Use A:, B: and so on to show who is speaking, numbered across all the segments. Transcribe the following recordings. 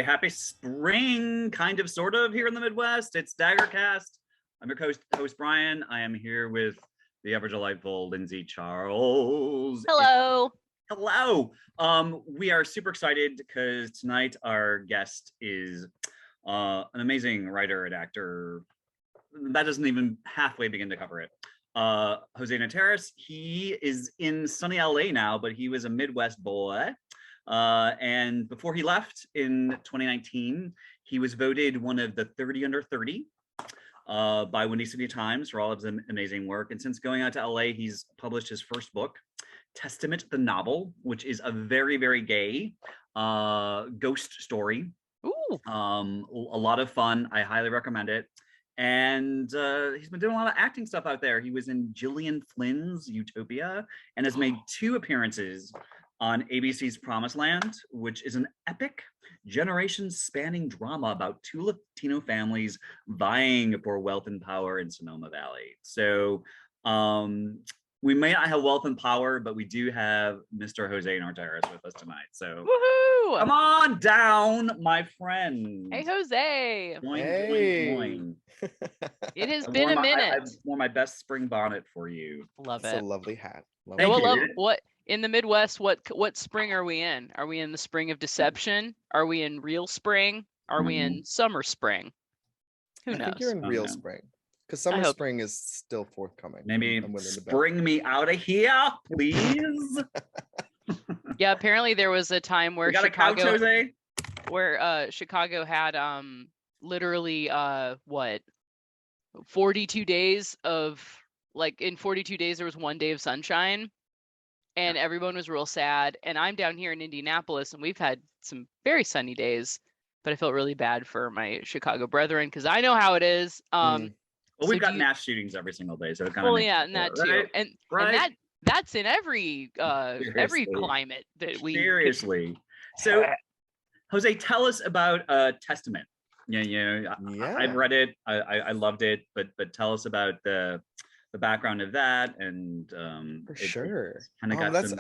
A: happy spring, kind of, sort of, here in the Midwest. It's Daggercast. I'm your host Brian. I am here with the ever delightful Lindsay Charles.
B: Hello.
A: Hello. We are super excited because tonight our guest is an amazing writer and actor. That doesn't even halfway begin to cover it. Jose Nateras. He is in sunny LA now, but he was a Midwest boy. And before he left in 2019, he was voted one of the 30 under 30 by Windy City Times for all of his amazing work. And since going out to LA, he's published his first book, Testament the Novel, which is a very, very gay ghost story.
B: Ooh.
A: A lot of fun. I highly recommend it. And he's been doing a lot of acting stuff out there. He was in Gillian Flynn's Utopia and has made 2 appearances on ABC's Promised Land, which is an epic generation-spanning drama about 2 Latino families vying for wealth and power in Sonoma Valley. So we may not have wealth and power, but we do have Mr. Jose Nateras with us tonight. So
B: woohoo!
A: Come on down, my friend.
B: Hey, Jose.
A: Join.
B: It has been a minute.
A: I wore my best spring bonnet for you.
B: Love
C: It's
B: it.
C: a lovely hat.
A: Thank you.
B: What in the Midwest? What spring are we in? Are we in the spring of deception? Are we in real spring? Are we in summer spring? Who knows?
C: I think you're in real spring, because summer spring is still forthcoming.
A: Maybe spring me out of here, please.
B: Yeah, apparently there was a time where Chicago had literally 42 days of, like, in 42 days there was 1 day of sunshine, and everyone was real sad. And I'm down here in Indianapolis, and we've had some very sunny days, but I felt really bad for my Chicago brethren because I know how it is.
A: Well, we've got mass shootings every single day, so it kind of
B: and that too, and that's in every climate that we
A: seriously. So, Jose, tell us about Testament. Yeah. I've read it. I loved it, but tell us about the background of that, and
C: for sure,
A: kind of got some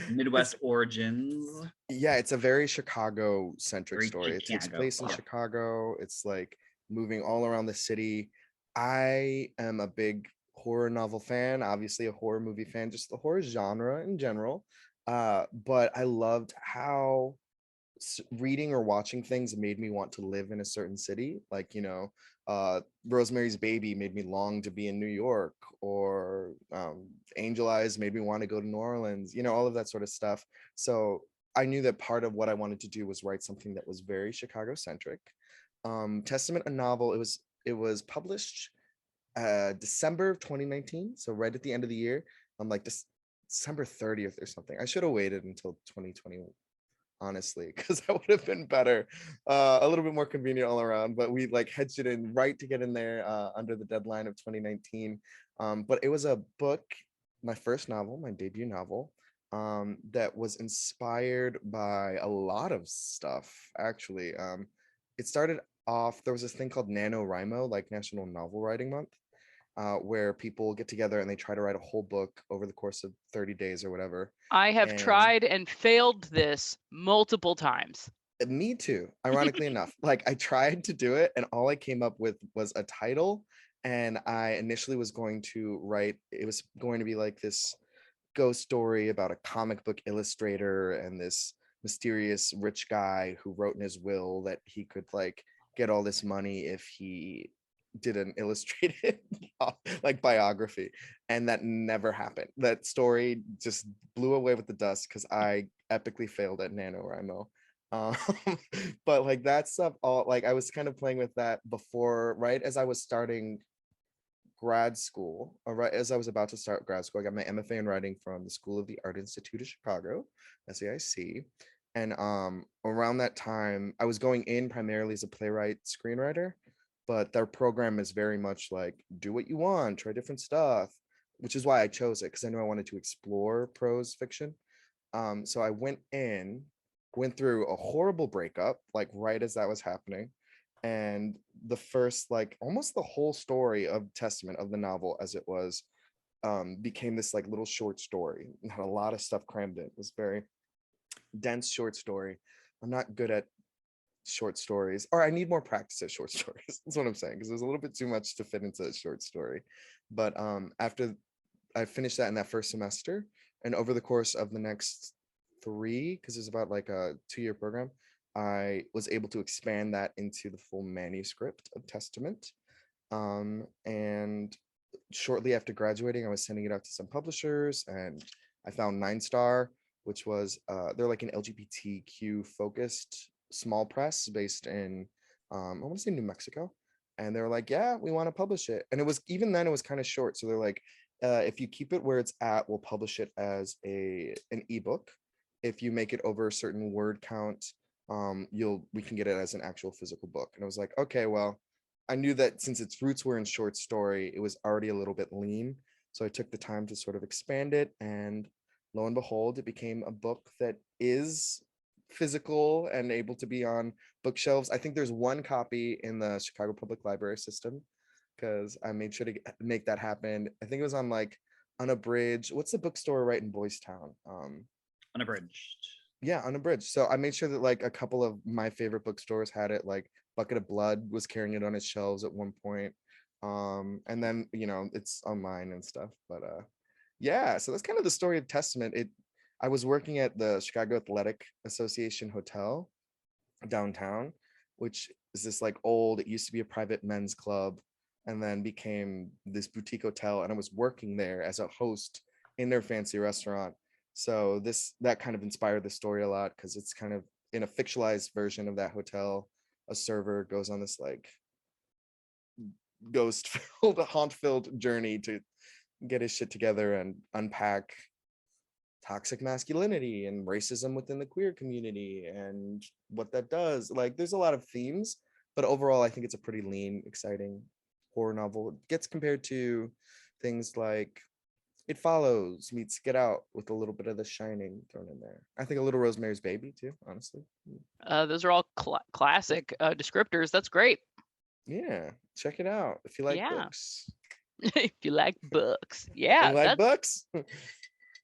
A: Midwest origins.
C: Yeah, it's a very Chicago centric story. It takes place in Chicago. It's like moving all around the city. I am a big horror novel fan, obviously a horror movie fan, just the horror genre in general. But I loved how reading or watching things made me want to live in a certain city. Like, Rosemary's Baby made me long to be in New York, or Angel Eyes made me want to go to New Orleans, all of that sort of stuff. So I knew that part of what I wanted to do was write something that was very Chicago centric. Testament, a novel, it was published December of 2019, so right at the end of the year. I'm like December 30th or something. I should have waited until 2020, honestly, because that would have been better, a little bit more convenient all around. But we hedged it in right to get in there under the deadline of 2019. But it was a book, my first novel, my debut novel, that was inspired by a lot of stuff, actually. It started off, there was this thing called Nanowrimo, like National Novel Writing Month, where people get together and they try to write a whole book over the course of 30 days or whatever.
B: I have tried and failed this multiple times.
C: Me too, ironically enough. I tried to do it, and all I came up with was a title. And I initially was going to write, it was going to be like this ghost story about a comic book illustrator and this mysterious rich guy who wrote in his will that he could get all this money if he did an illustrated biography. And that never happened. That story just blew away with the dust because I epically failed at NaNoWriMo. But that stuff, all I was kind of playing with that before, right as I was starting grad school, or right as I was about to start grad school. I got my MFA in writing from the School of the Art Institute of Chicago, SAIC. And around that time, I was going in primarily as a playwright screenwriter, but their program is very much do what you want, try different stuff, which is why I chose it, because I knew I wanted to explore prose fiction. So I went through a horrible breakup, right as that was happening. And the first, almost the whole story of Testament, of the novel as it was, became this little short story. It had a lot of stuff crammed in. It was very dense short story. I'm not good at short stories, or I need more practice at short stories. That's what I'm saying, because there's a little bit too much to fit into a short story. But after I finished that in that first semester, and over the course of the next three, because it's about like a 2-year program, I was able to expand that into the full manuscript of Testament. And shortly after graduating, I was sending it out to some publishers, and I found 9 Star, which was they're like an LGBTQ focused small press based in I want to say New Mexico. And they were like, yeah, we want to publish it. And it was, even then it was kind of short. So they're like, if you keep it where it's at, we'll publish it as an ebook. If you make it over a certain word count, we can get it as an actual physical book. And I was like, okay, well, I knew that since its roots were in short story, it was already a little bit lean. So I took the time to sort of expand it, and lo and behold, it became a book that is physical and able to be on bookshelves. I think there's one copy in the Chicago Public Library system, because I made sure to make that happen. I think it was on like Unabridged. What's the bookstore right in Boys Town?
A: Unabridged.
C: Yeah, Unabridged. So I made sure that like a couple of my favorite bookstores had it. Like Bucket of Blood was carrying it on its shelves at one point. And then, it's online and stuff. But yeah, so that's kind of the story of Testament. I was working at the Chicago Athletic Association Hotel downtown, which is this like old, it used to be a private men's club and then became this boutique hotel. And I was working there as a host in their fancy restaurant. So that kind of inspired the story a lot, because it's kind of in a fictionalized version of that hotel. A server goes on this like ghost-filled, haunt-filled journey to get his shit together and unpack toxic masculinity and racism within the queer community and what that does. Like, there's a lot of themes, but overall, I think it's a pretty lean, exciting horror novel. It gets compared to things like It Follows meets Get Out with a little bit of The Shining thrown in there. I think a little Rosemary's Baby too, honestly.
B: Those are all classic descriptors. That's great.
C: Yeah, check it out if you like books.
B: If you like books, yeah,
C: you like books.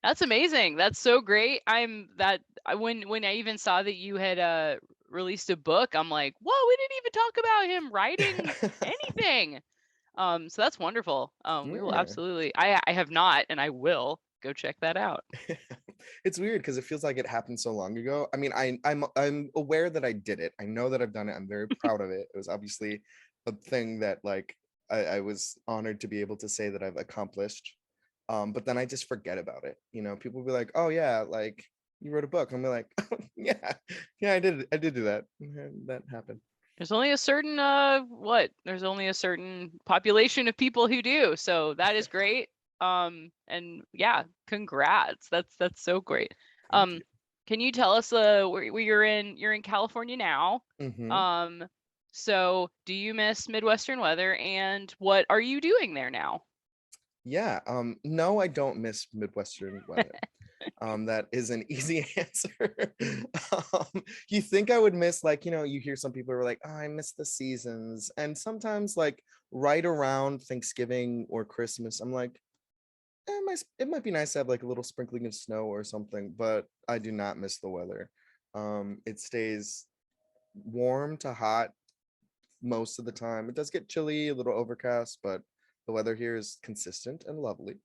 B: That's amazing. That's so great. When I even saw that you had released a book, I'm like, whoa, we didn't even talk about him writing anything. So that's wonderful. We will absolutely. I have not, and I will go check that out.
C: It's weird because it feels like it happened so long ago. I mean, I'm aware that I did it. I know that I've done it. I'm very proud of it. It was obviously a thing that like I was honored to be able to say that I've accomplished. But then I just forget about it. People will be like, oh yeah, like you wrote a book. I'm like, oh, yeah, I did do that. That happened.
B: There's only a certain there's only a certain population of people who do. So that is great. And yeah, congrats. That's so great. Can you tell us where you're in California now?
C: Mm-hmm.
B: So do you miss Midwestern weather, and what are you doing there now?
C: Yeah, no, I don't miss Midwestern weather. That is an easy answer. You think I would miss, like, you hear some people are like, oh, I miss the seasons. And sometimes like right around Thanksgiving or Christmas, I'm like, it might be nice to have like a little sprinkling of snow or something, but I do not miss the weather. It stays warm to hot most of the time. It does get chilly, a little overcast, but the weather here is consistent and lovely.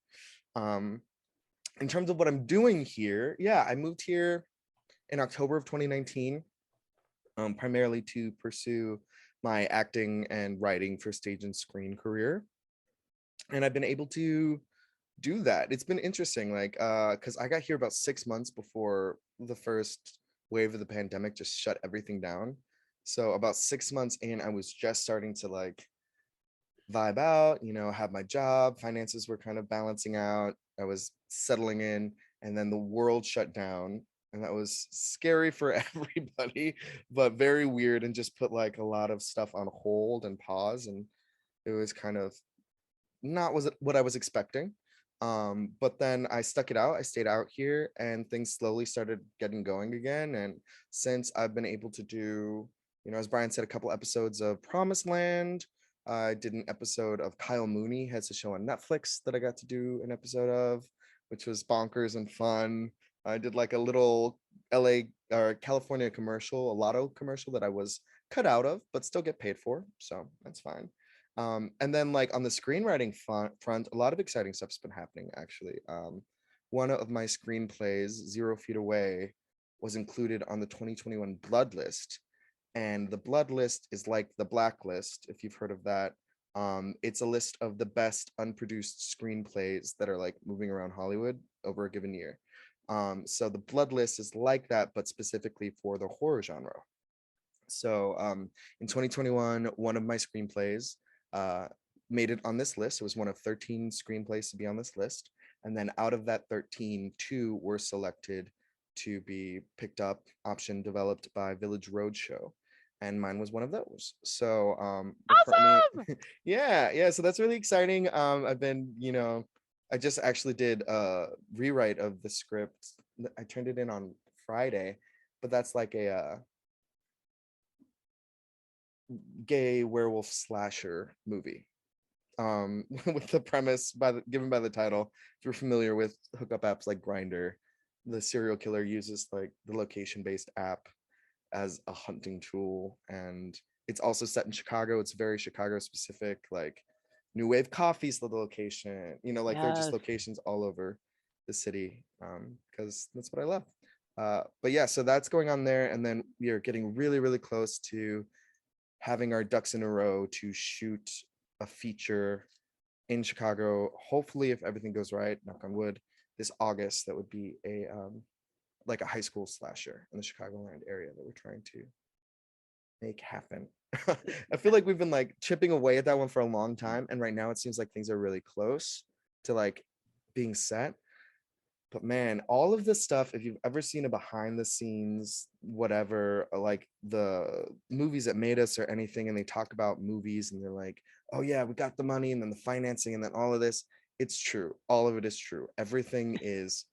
C: In terms of what I'm doing here, yeah, I moved here in October of 2019, primarily to pursue my acting and writing for stage and screen career. And I've been able to do that. It's been interesting, like, because I got here about 6 months before the first wave of the pandemic just shut everything down. So about 6 months in, I was just starting to like vibe out, have my job, finances were kind of balancing out, I was settling in, and then the world shut down, and that was scary for everybody, but very weird, and just put like a lot of stuff on hold and pause, and it was kind of not what I was expecting. But then I stuck it out. I stayed out here, and things slowly started getting going again. And since I've been able to do, as Brian said, a couple episodes of Promised Land, I did an episode of Kyle Mooney has a show on Netflix that I got to do an episode of, which was bonkers and fun. I did like a little LA or California commercial, a lotto commercial that I was cut out of, but still get paid for. So that's fine. And then like on the screenwriting front, a lot of exciting stuff's been happening actually. One of my screenplays, 0 Feet Away, was included on the 2021 Blood List. And the Blood List is like the Blacklist, if you've heard of that. It's a list of the best unproduced screenplays that are like moving around Hollywood over a given year. So the Blood List is like that, but specifically for the horror genre. So in 2021, one of my screenplays made it on this list. It was one of 13 screenplays to be on this list. And then out of that 13, 2 were selected to be picked up, option developed by Village Roadshow. And mine was one of those. So
B: awesome!
C: yeah. So that's really exciting. I've been, I just actually did a rewrite of the script. I turned it in on Friday, but that's like a gay werewolf slasher movie. With the premise given by the title. If you're familiar with hookup apps like Grindr, the serial killer uses like the location-based app as a hunting tool, and it's also set in Chicago. It's very Chicago specific, like New Wave Coffee's the location, like they're just locations all over the city, because that's what I love. But yeah, so that's going on there, and then we are getting really, really close to having our ducks in a row to shoot a feature in Chicago. Hopefully, if everything goes right, knock on wood, this August, that would be a like a high school slasher in the Chicagoland area that we're trying to make happen. I feel like we've been like chipping away at that one for a long time, and right now it seems like things are really close to like being set. But man, all of this stuff, if you've ever seen a behind the scenes, whatever, like the movies that made us or anything, and they talk about movies and they're like, oh yeah, we got the money and then the financing and then all of this, it's true. All of it is true. Everything is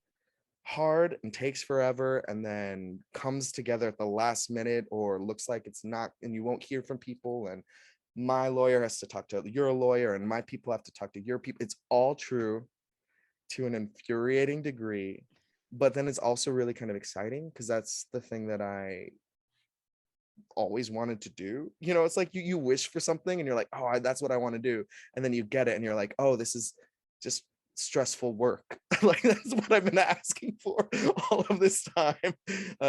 C: hard and takes forever and then comes together at the last minute, or looks like it's not, and you won't hear from people, and my lawyer has to talk to your lawyer and my people have to talk to your people. It's all true to an infuriating degree, but then it's also really kind of exciting because that's the thing that I always wanted to do. It's like you wish for something and you're like, oh, that's what I want to do, and then you get it and you're like, oh, this is just stressful work. Like that's what I've been asking for all of this time,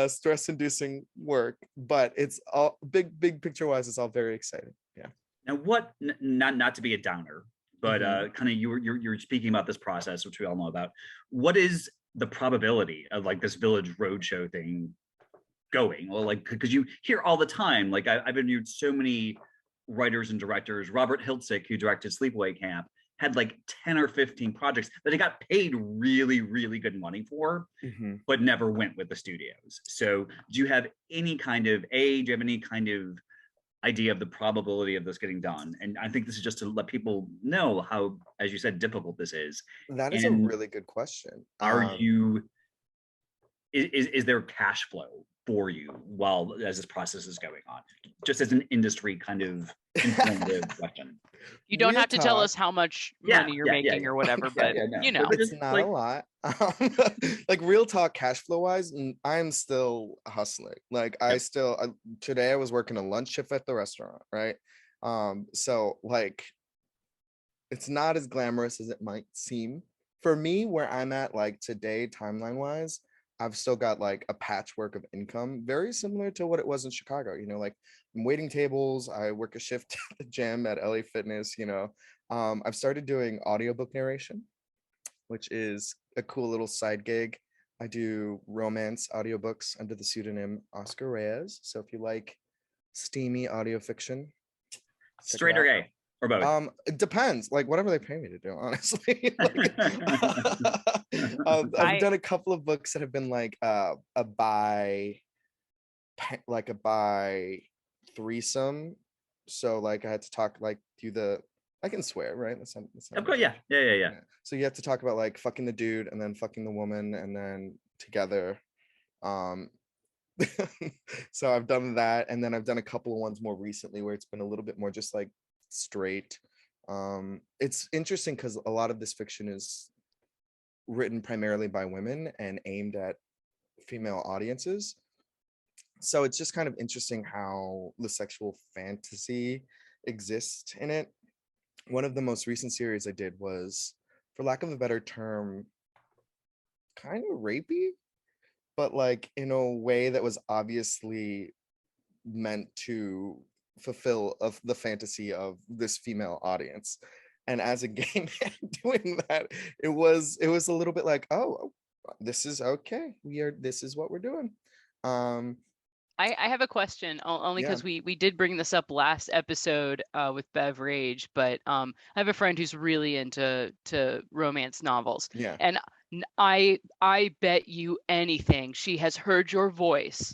C: stress inducing work, but it's all big picture wise, it's all very exciting. Yeah.
A: Now what, not to be a downer, but kind of you're speaking about this process, which we all know about. What is the probability of like this Village Roadshow thing going? Well, like, because you hear all the time, like I've interviewed so many writers and directors. Robert Hiltzik, who directed Sleepaway Camp, had like 10 or 15 projects that he got paid really, really good money for, but never went with the studios. So do you have any kind of idea of the probability of this getting done? And I think this is just to let people know how, as you said, difficult this is.
C: That is a really good question.
A: Is there cash flow for you as this process is going on, just as an industry kind of informative question?
B: You don't have to tell us how much money you're making or whatever, but no.
C: It's not like, a lot. Like real talk, cash flow wise, I'm still hustling. Like today I was working a lunch shift at the restaurant, right? So like it's not as glamorous as it might seem for me where I'm at. Like today, timeline wise, I've still got like a patchwork of income, very similar to what it was in Chicago. Like I'm waiting tables, I work a shift at the gym at LA Fitness. I've started doing audiobook narration, which is a cool little side gig. I do romance audiobooks under the pseudonym Oscar Reyes. So if you like steamy audio fiction,
A: straight or gay or both?
C: It depends. Like whatever they pay me to do, honestly. I've done a couple of books that have been like a bi threesome. So like I had to talk like I can swear, right? That's
A: of course, yeah.
C: So you have to talk about like fucking the dude and then fucking the woman and then together. So I've done that, and then I've done a couple of ones more recently where it's been a little bit more just like straight. It's interesting because a lot of this fiction is written primarily by women and aimed at female audiences. So it's just kind of interesting how the sexual fantasy exists in it. One of the most recent series I did was, for lack of a better term, kind of rapey, but like in a way that was obviously meant to fulfill of the fantasy of this female audience. And as a gay man doing that, it was a little bit like, oh, this is okay, this is what we're doing.
B: I have a question only
C: Yeah.
B: because we did bring this up last episode with Bev Rage, but I have a friend who's really into romance novels.
C: Yeah.
B: And I bet you anything she has heard your voice.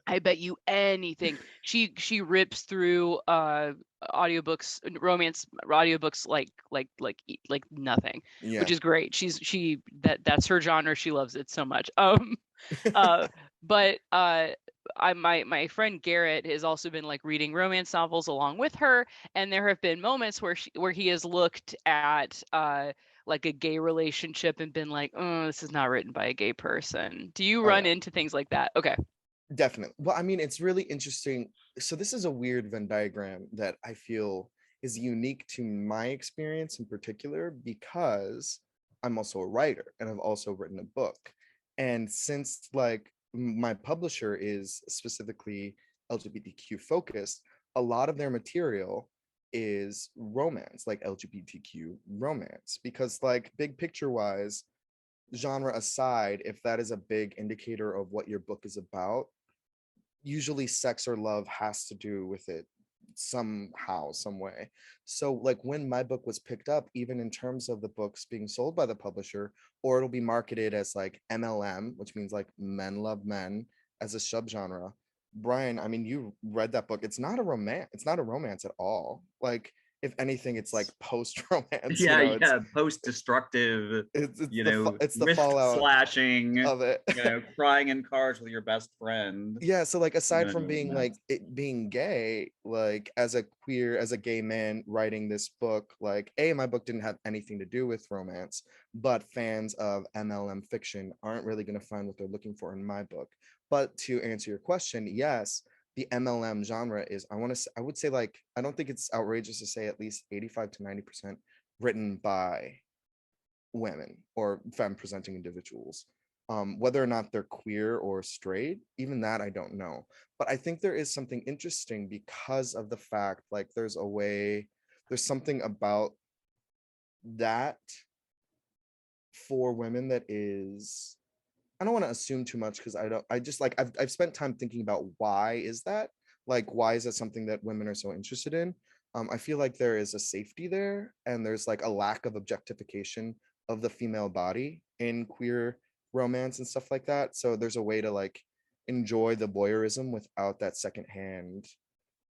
B: I bet you anything she rips through audiobooks, romance audiobooks like nothing,
C: Yeah.
B: which is great. That's her genre. She loves it so much. But my friend Garrett has also been like reading romance novels along with her, and there have been moments where he has looked at like a gay relationship and been like, oh, this is not written by a gay person. Do you run into things like that? Okay.
C: Definitely. Well, I mean, it's really interesting. So this is a weird Venn diagram that I feel is unique to my experience in particular, because I'm also a writer and I've also written a book. And since like my publisher is specifically LGBTQ focused, a lot of their material is romance, like LGBTQ romance, because like big picture wise, genre aside, if that is a big indicator of what your book is about, usually sex or love has to do with it somehow, some way. So like when my book was picked up, even in terms of the books being sold by the publisher, or it'll be marketed as like MLM, which means like men love men as a subgenre. Brian, I mean, you read that book. It's not a romance at all. Like if anything, it's like post-romance.
A: Yeah, post-destructive,
C: it's the
A: wrist
C: fallout
A: slashing
C: of it.
A: Crying in cars with your best friend.
C: Yeah, so like aside from being like it being gay, like as a gay man writing this book, like my book didn't have anything to do with romance, but fans of MLM fiction aren't really going to find what they're looking for in my book. But to answer your question, yes, the MLM genre is, I would say, like, I don't think it's outrageous to say at least 85 to 90% written by women or femme presenting individuals. Whether or not they're queer or straight, even that I don't know. But I think there is something interesting because of the fact, like, there's something about that for women that is, I don't want to assume too much because I've spent time thinking about why is that? Like, why is that something that women are so interested in? I feel like there is a safety there, and there's like a lack of objectification of the female body in queer romance and stuff like that. So there's a way to like enjoy the voyeurism without that secondhand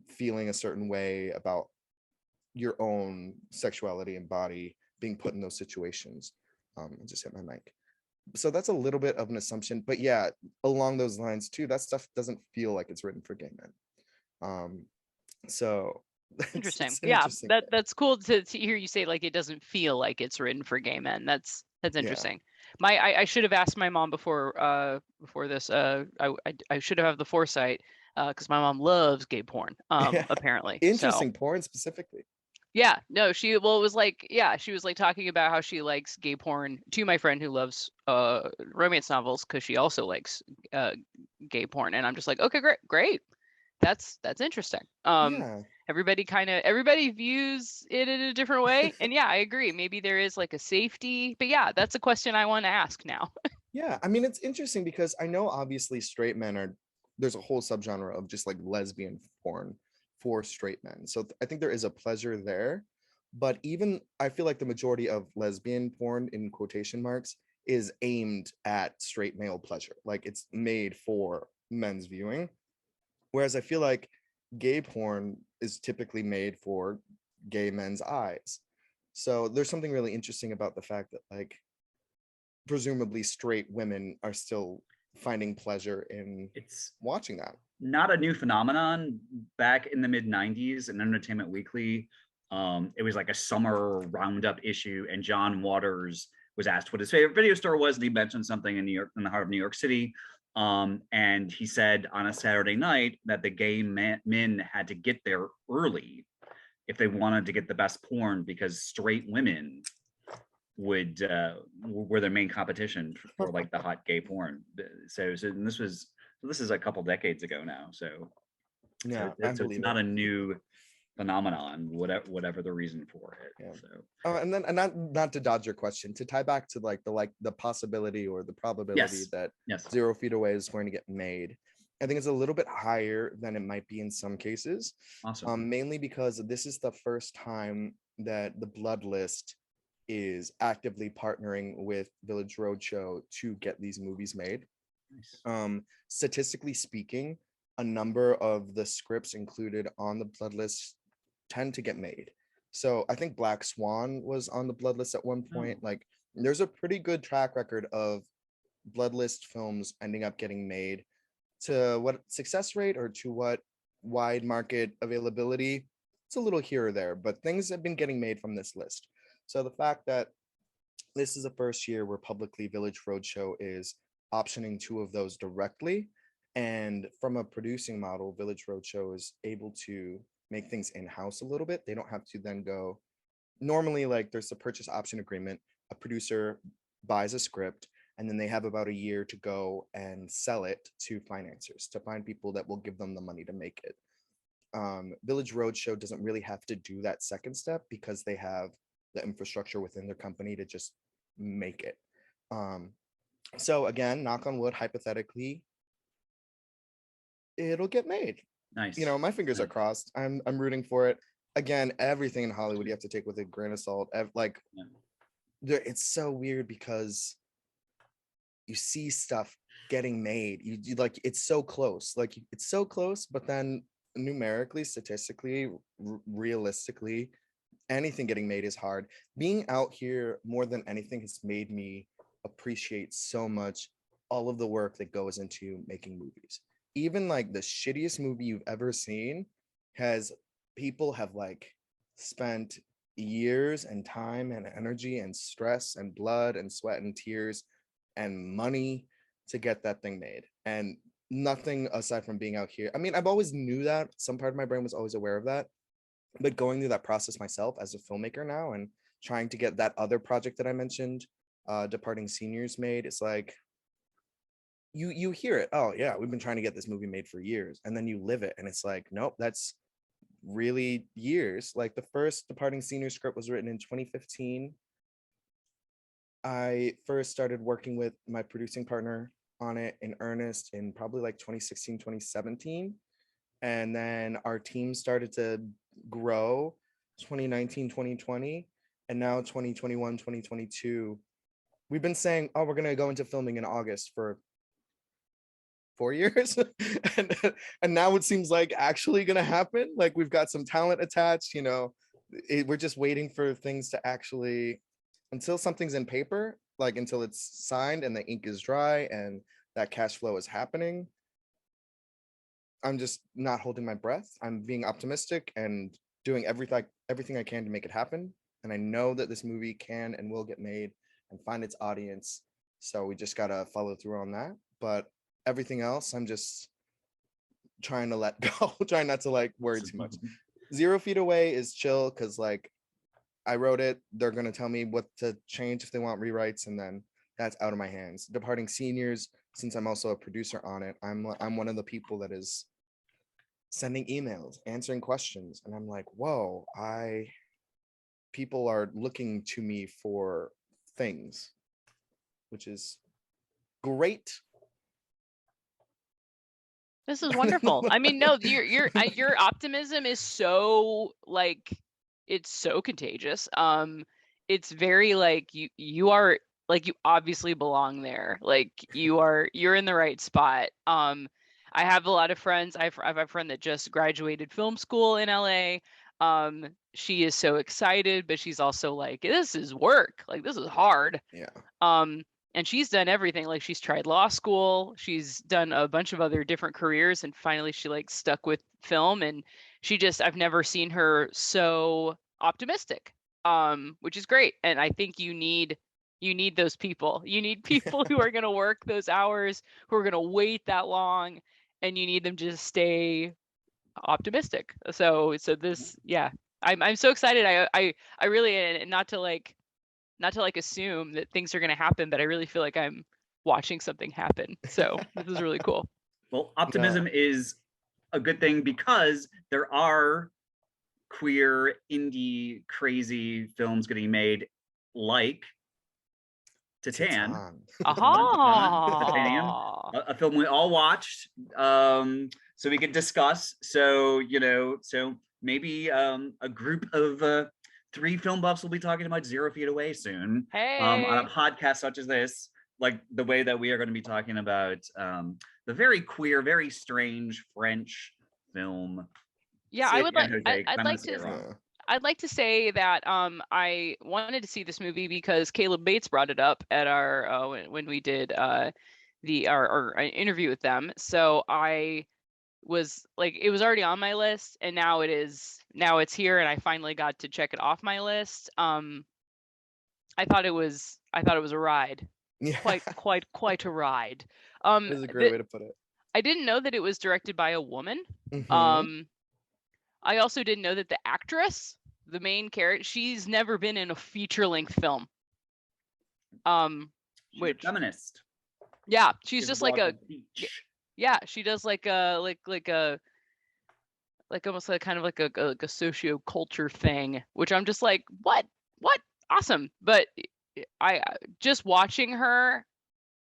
C: feeling a certain way about your own sexuality and body being put in those situations. I just hit my mic. So that's a little bit of an assumption, but yeah, along those lines too, that stuff doesn't feel like it's written for gay men. So
B: Interesting.
C: it's
B: Yeah,
C: interesting
B: that's cool to hear you say like it doesn't feel like it's written for gay men. That's interesting. Yeah. I should have asked my mom before this. I should have the foresight because my mom loves gay porn. Apparently.
C: Interesting. Porn specifically.
B: Yeah, no, she was like talking about how she likes gay porn to my friend who loves romance novels because she also likes gay porn, and I'm just like, okay, great. That's interesting. Everybody views it in a different way, and yeah, I agree. Maybe there is like a safety, but yeah, that's a question I want to ask now.
C: Yeah, I mean, it's interesting because I know obviously straight men there's a whole subgenre of just like lesbian porn for straight men. So I think there is a pleasure there, but even I feel like the majority of lesbian porn in quotation marks is aimed at straight male pleasure. Like it's made for men's viewing. Whereas I feel like gay porn is typically made for gay men's eyes. So there's something really interesting about the fact that like presumably straight women are still finding pleasure in watching that.
A: Not a new phenomenon. Back in the mid 90s in Entertainment Weekly, it was like a summer roundup issue, and John Waters was asked what his favorite video store was, and he mentioned something in New York, in the heart of New York City. And he said on a Saturday night that the gay men had to get there early if they wanted to get the best porn, because straight women were their main competition for like the hot gay porn. And this is a couple decades ago now. So it's not a new phenomenon, whatever the reason for it.
C: Yeah.
A: So
C: and then, and not to dodge your question, to tie back to the possibility or the probability that 0 Feet Away is going to get made, I think it's a little bit higher than it might be in some cases.
A: Awesome.
C: Mainly because this is the first time that the Blood List is actively partnering with Village Roadshow to get these movies made. Nice. Statistically speaking, a number of the scripts included on the Blood List tend to get made. So I think Black Swan was on the Blood List at one point. Like, there's a pretty good track record of Blood List films ending up getting made. To what success rate or to what wide market availability, it's a little here or there, but things have been getting made from this list. So the fact that this is the first year where publicly Village Roadshow is optioning 2 of those directly, and from a producing model, Village Roadshow is able to make things in-house a little bit. They don't have to then go, normally like there's a purchase option agreement, a producer buys a script, and then they have about a year to go and sell it to financiers, to find people that will give them the money to make it. Village Roadshow doesn't really have to do that second step because they have the infrastructure within their company to just make it. So again, knock on wood, hypothetically, it'll get made.
A: Nice.
C: You know, my fingers are crossed. I'm rooting for it. Again, everything in Hollywood you have to take with a grain of salt. It's so weird because you see stuff getting made. You like, it's so close. Like, it's so close, but then numerically, statistically, realistically, anything getting made is hard. Being out here more than anything has made me appreciate so much all of the work that goes into making movies. Even like the shittiest movie you've ever seen people have like spent years and time and energy and stress and blood and sweat and tears and money to get that thing made. And nothing aside from being out here. I mean, I've always knew that. Some part of my brain was always aware of that. But going through that process myself as a filmmaker now and trying to get that other project that I mentioned, Departing Seniors, made, it's like you hear it. Oh yeah, we've been trying to get this movie made for years, and then you live it, and it's like, nope, that's really years. Like, the first Departing Seniors script was written in 2015. I first started working with my producing partner on it in earnest in probably like 2016, 2017. And then our team started to grow 2019, 2020, and now 2021, 2022. We've been saying, oh, we're going to go into filming in August for 4 years. and now it seems like actually going to happen. Like, we've got some talent attached, you know, we're just waiting for things to actually, until something's in paper, like until it's signed and the ink is dry and that cash flow is happening. I'm just not holding my breath. I'm being optimistic and doing everything I can to make it happen. And I know that this movie can and will get made and find its audience. So we just gotta follow through on that. But everything else, I'm just trying to let go, trying not to like worry too much. 0 Feet Away is chill because like I wrote it. They're gonna tell me what to change if they want rewrites, and then that's out of my hands. Departing Seniors, since I'm also a producer on it, I'm one of the people that is sending emails, answering questions, and I'm like, whoa, people are looking to me for things, which is great.
B: This is wonderful. I mean, no, your optimism is so like, it's so contagious. It's very like you are like, you obviously belong there. Like, you're in the right spot. I have a lot of friends. I have a friend that just graduated film school in LA. She is so excited, but she's also like, this is work. Like, this is hard.
C: Yeah.
B: And she's done everything. Like, she's tried law school. She's done a bunch of other different careers. And finally she like stuck with film, and I've never seen her so optimistic, which is great. And I think you need You need those people. You need people who are going to work those hours, who are going to wait that long, and you need them to just stay optimistic. So this, yeah, I'm so excited. I really, and not to like assume that things are going to happen, but I really feel like I'm watching something happen. So this is really cool.
A: Well, optimism is a good thing because there are queer indie crazy films getting made like Titane.
B: Aha!
A: A film we all watched, so we could discuss. So so maybe a group of 3 film buffs will be talking about 0 Feet Away soon.
B: Hey.
A: On a podcast such as this, like the way that we are going to be talking about the very queer, very strange French film.
B: Yeah, I would like. I'd like to say that I wanted to see this movie because Caleb Bates brought it up at our when we did our interview with them. So I was like, it was already on my list, and now it's here, and I finally got to check it off my list. I thought it was a ride. Yeah. Quite a ride.
C: It was a great way to put it.
B: I didn't know that it was directed by a woman. Mm-hmm. I also didn't know that the actress, the main character, she's never been in a feature-length film.
A: She's a feminist.
B: Yeah, she's just like a yeah, she does like a almost like kind of like a socio-culture thing, which I'm just like, what awesome. But I just watching her,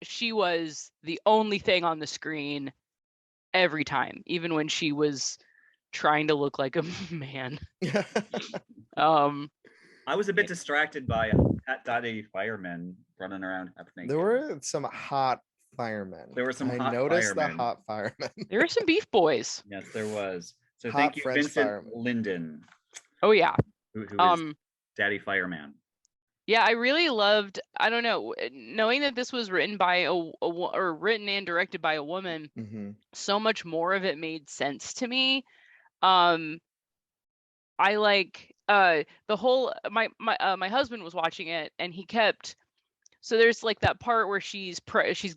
B: she was the only thing on the screen every time, even when she was trying to look like a man.
A: I was a bit distracted by Hat Daddy firemen running around.
C: There were some hot firemen.
A: There were some.
C: I noticed the hot firemen.
B: There were some beef boys.
A: Yes, there was. So
C: hot
A: thank you,
C: French
A: Vincent
C: firemen.
A: Linden.
B: Oh yeah.
A: Who is Daddy Fireman?
B: Yeah, I really loved. I don't know, knowing that this was written by or written and directed by a woman. Mm-hmm. So much more of it made sense to me. I like the whole my husband was watching it, and he kept, so there's like that part where she's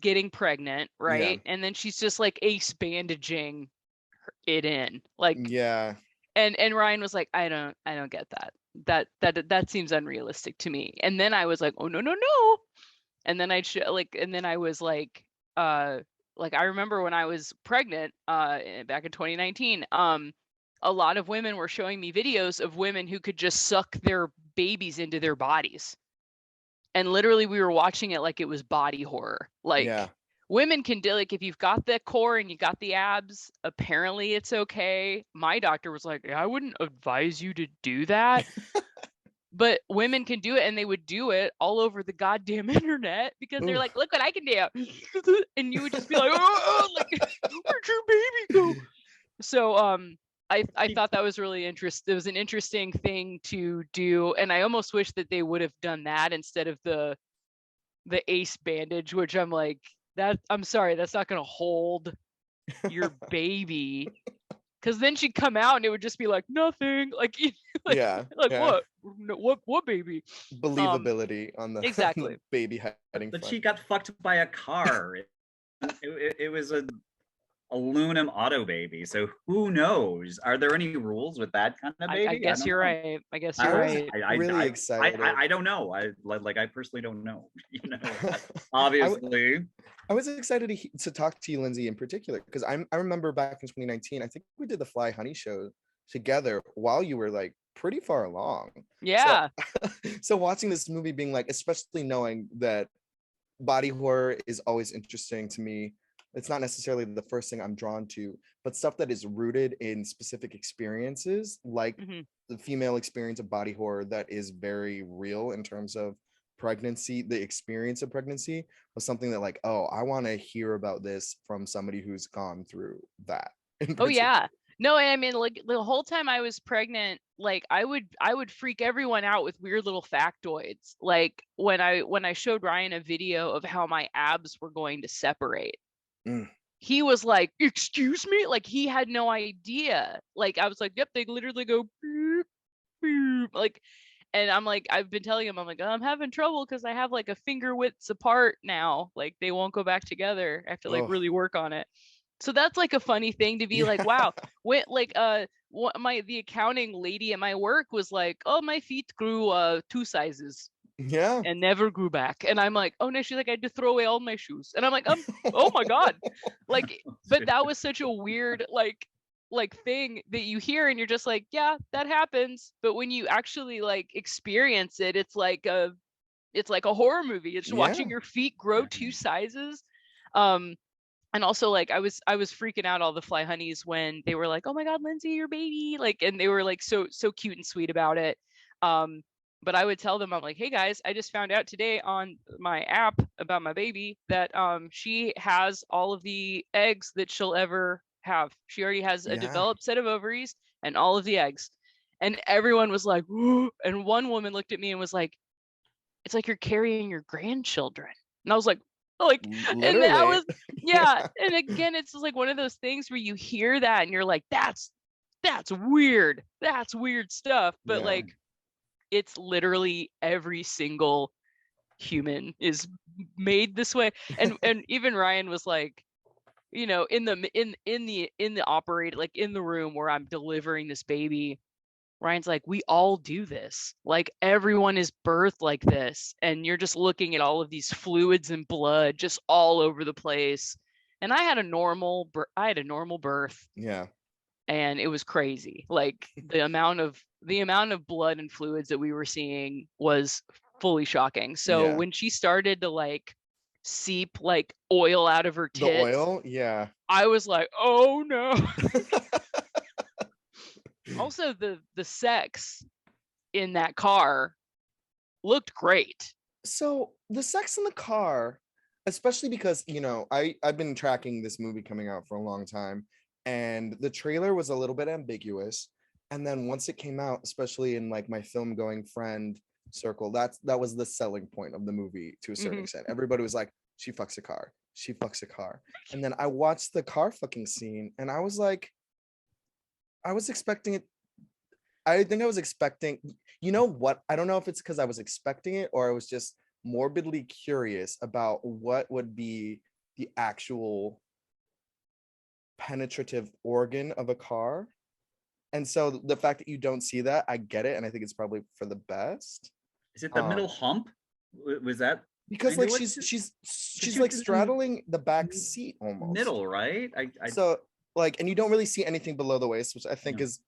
B: getting pregnant, right? Yeah. And then she's just like ace bandaging it in, like, yeah. And Ryan was like, I don't get that. That seems unrealistic to me. And then I was like, oh no. And then I was like I remember when I was pregnant back in 2019, a lot of women were showing me videos of women who could just suck their babies into their bodies. And literally we were watching it like it was body horror. Like, yeah. Women can do, like, if you've got the core and you got the abs, apparently it's okay. My doctor was like, I wouldn't advise you to do that. But women can do it, and they would do it all over the goddamn internet because they're like, look what I can do. And you would just be like, oh, like, where'd your baby go? So I thought that was really interesting. It was an interesting thing to do, and I almost wish that they would have done that instead of the ace bandage, which I'm like, I'm sorry, that's not gonna hold your baby. Because then she'd come out and it would just be like nothing, like, like, yeah, like, yeah. What baby?
C: Believability on the
B: exactly
C: baby hiding.
A: But she got fucked by a car. It was a aluminum auto baby, so who knows? Are there any rules with that kind of baby?
B: I guess you're right. I guess you're right.
C: I'm really excited.
A: I don't know. I personally don't know. You know, obviously.
C: I was excited to talk to you, Lindsay, in particular, because I remember back in 2019, I think we did the Fly Honey show together while you were like pretty far along.
B: Yeah.
C: So watching this movie, being like, especially knowing that body horror is always interesting to me. It's not necessarily the first thing I'm drawn to, but stuff that is rooted in specific experiences, like the female experience of body horror that is very real in terms of pregnancy. The experience of pregnancy was something that, like, oh, I want to hear about this from somebody who's gone through that.
B: Oh yeah. No, I mean, like, the whole time I was pregnant, like, I would freak everyone out with weird little factoids. Like when I showed Ryan a video of how my abs were going to separate. He was like, excuse me? Like, he had no idea. Like, I was like, yep, they literally go beep, beep. Like, And I'm like, I've been telling him, I'm like, oh, I'm having trouble because I have like a finger widths apart now. Like they won't go back together. I have to like really work on it. So that's like a funny thing to be like, wow, when like the accounting lady at my work was like, oh, my feet grew 2 sizes.
C: Yeah.
B: And never grew back. And I'm like, oh no, she's like, I had to throw away all my shoes. And I'm like, oh my God. Like, but that was such a weird like thing that you hear and you're just like, yeah, that happens. But when you actually like experience it, it's like a horror movie. It's just watching your feet grow 2 sizes. And also like I was freaking out all the fly honeys when they were like, oh my God, Lindsay, your baby, like, and they were like so cute and sweet about it. But I would tell them, I'm like, hey guys, I just found out today on my app about my baby that she has all of the eggs that she'll ever have. She already has a developed set of ovaries and all of the eggs. And everyone was like, ooh. And one woman looked at me and was like, it's like you're carrying your grandchildren. And I was like, literally. And that was, yeah. And again, it's just like one of those things where you hear that and you're like, that's weird. That's weird stuff. But like, it's literally every single human is made this way. And even Ryan was like, you know, in the operate, like in the room where I'm delivering this baby, Ryan's like, we all do this. Like everyone is birthed like this. And you're just looking at all of these fluids and blood just all over the place. And I had a normal birth.
C: Yeah.
B: And it was crazy. Like the amount of blood and fluids that we were seeing was fully shocking. So when she started to like seep like oil out of her tits,
C: the oil,
B: I was like, oh no. Also, the sex in that car looked great.
C: So the sex in the car, especially because, you know, I've been tracking this movie coming out for a long time, and the trailer was a little bit ambiguous. And then once it came out, especially in like my film going friend circle, that was the selling point of the movie to a certain extent. Everybody was like, she fucks a car. She fucks a car. And then I watched the car fucking scene and I was like, I was expecting it. I think I was expecting, you know what? I don't know if it's because I was expecting it or I was just morbidly curious about what would be the actual penetrative organ of a car. And so the fact that you don't see that, I get it. And I think it's probably for the best.
A: Is it the middle hump? Was that?
C: Because like she's like straddling the back seat almost.
A: Middle, right?
C: So like, and you don't really see anything below the waist, which I think is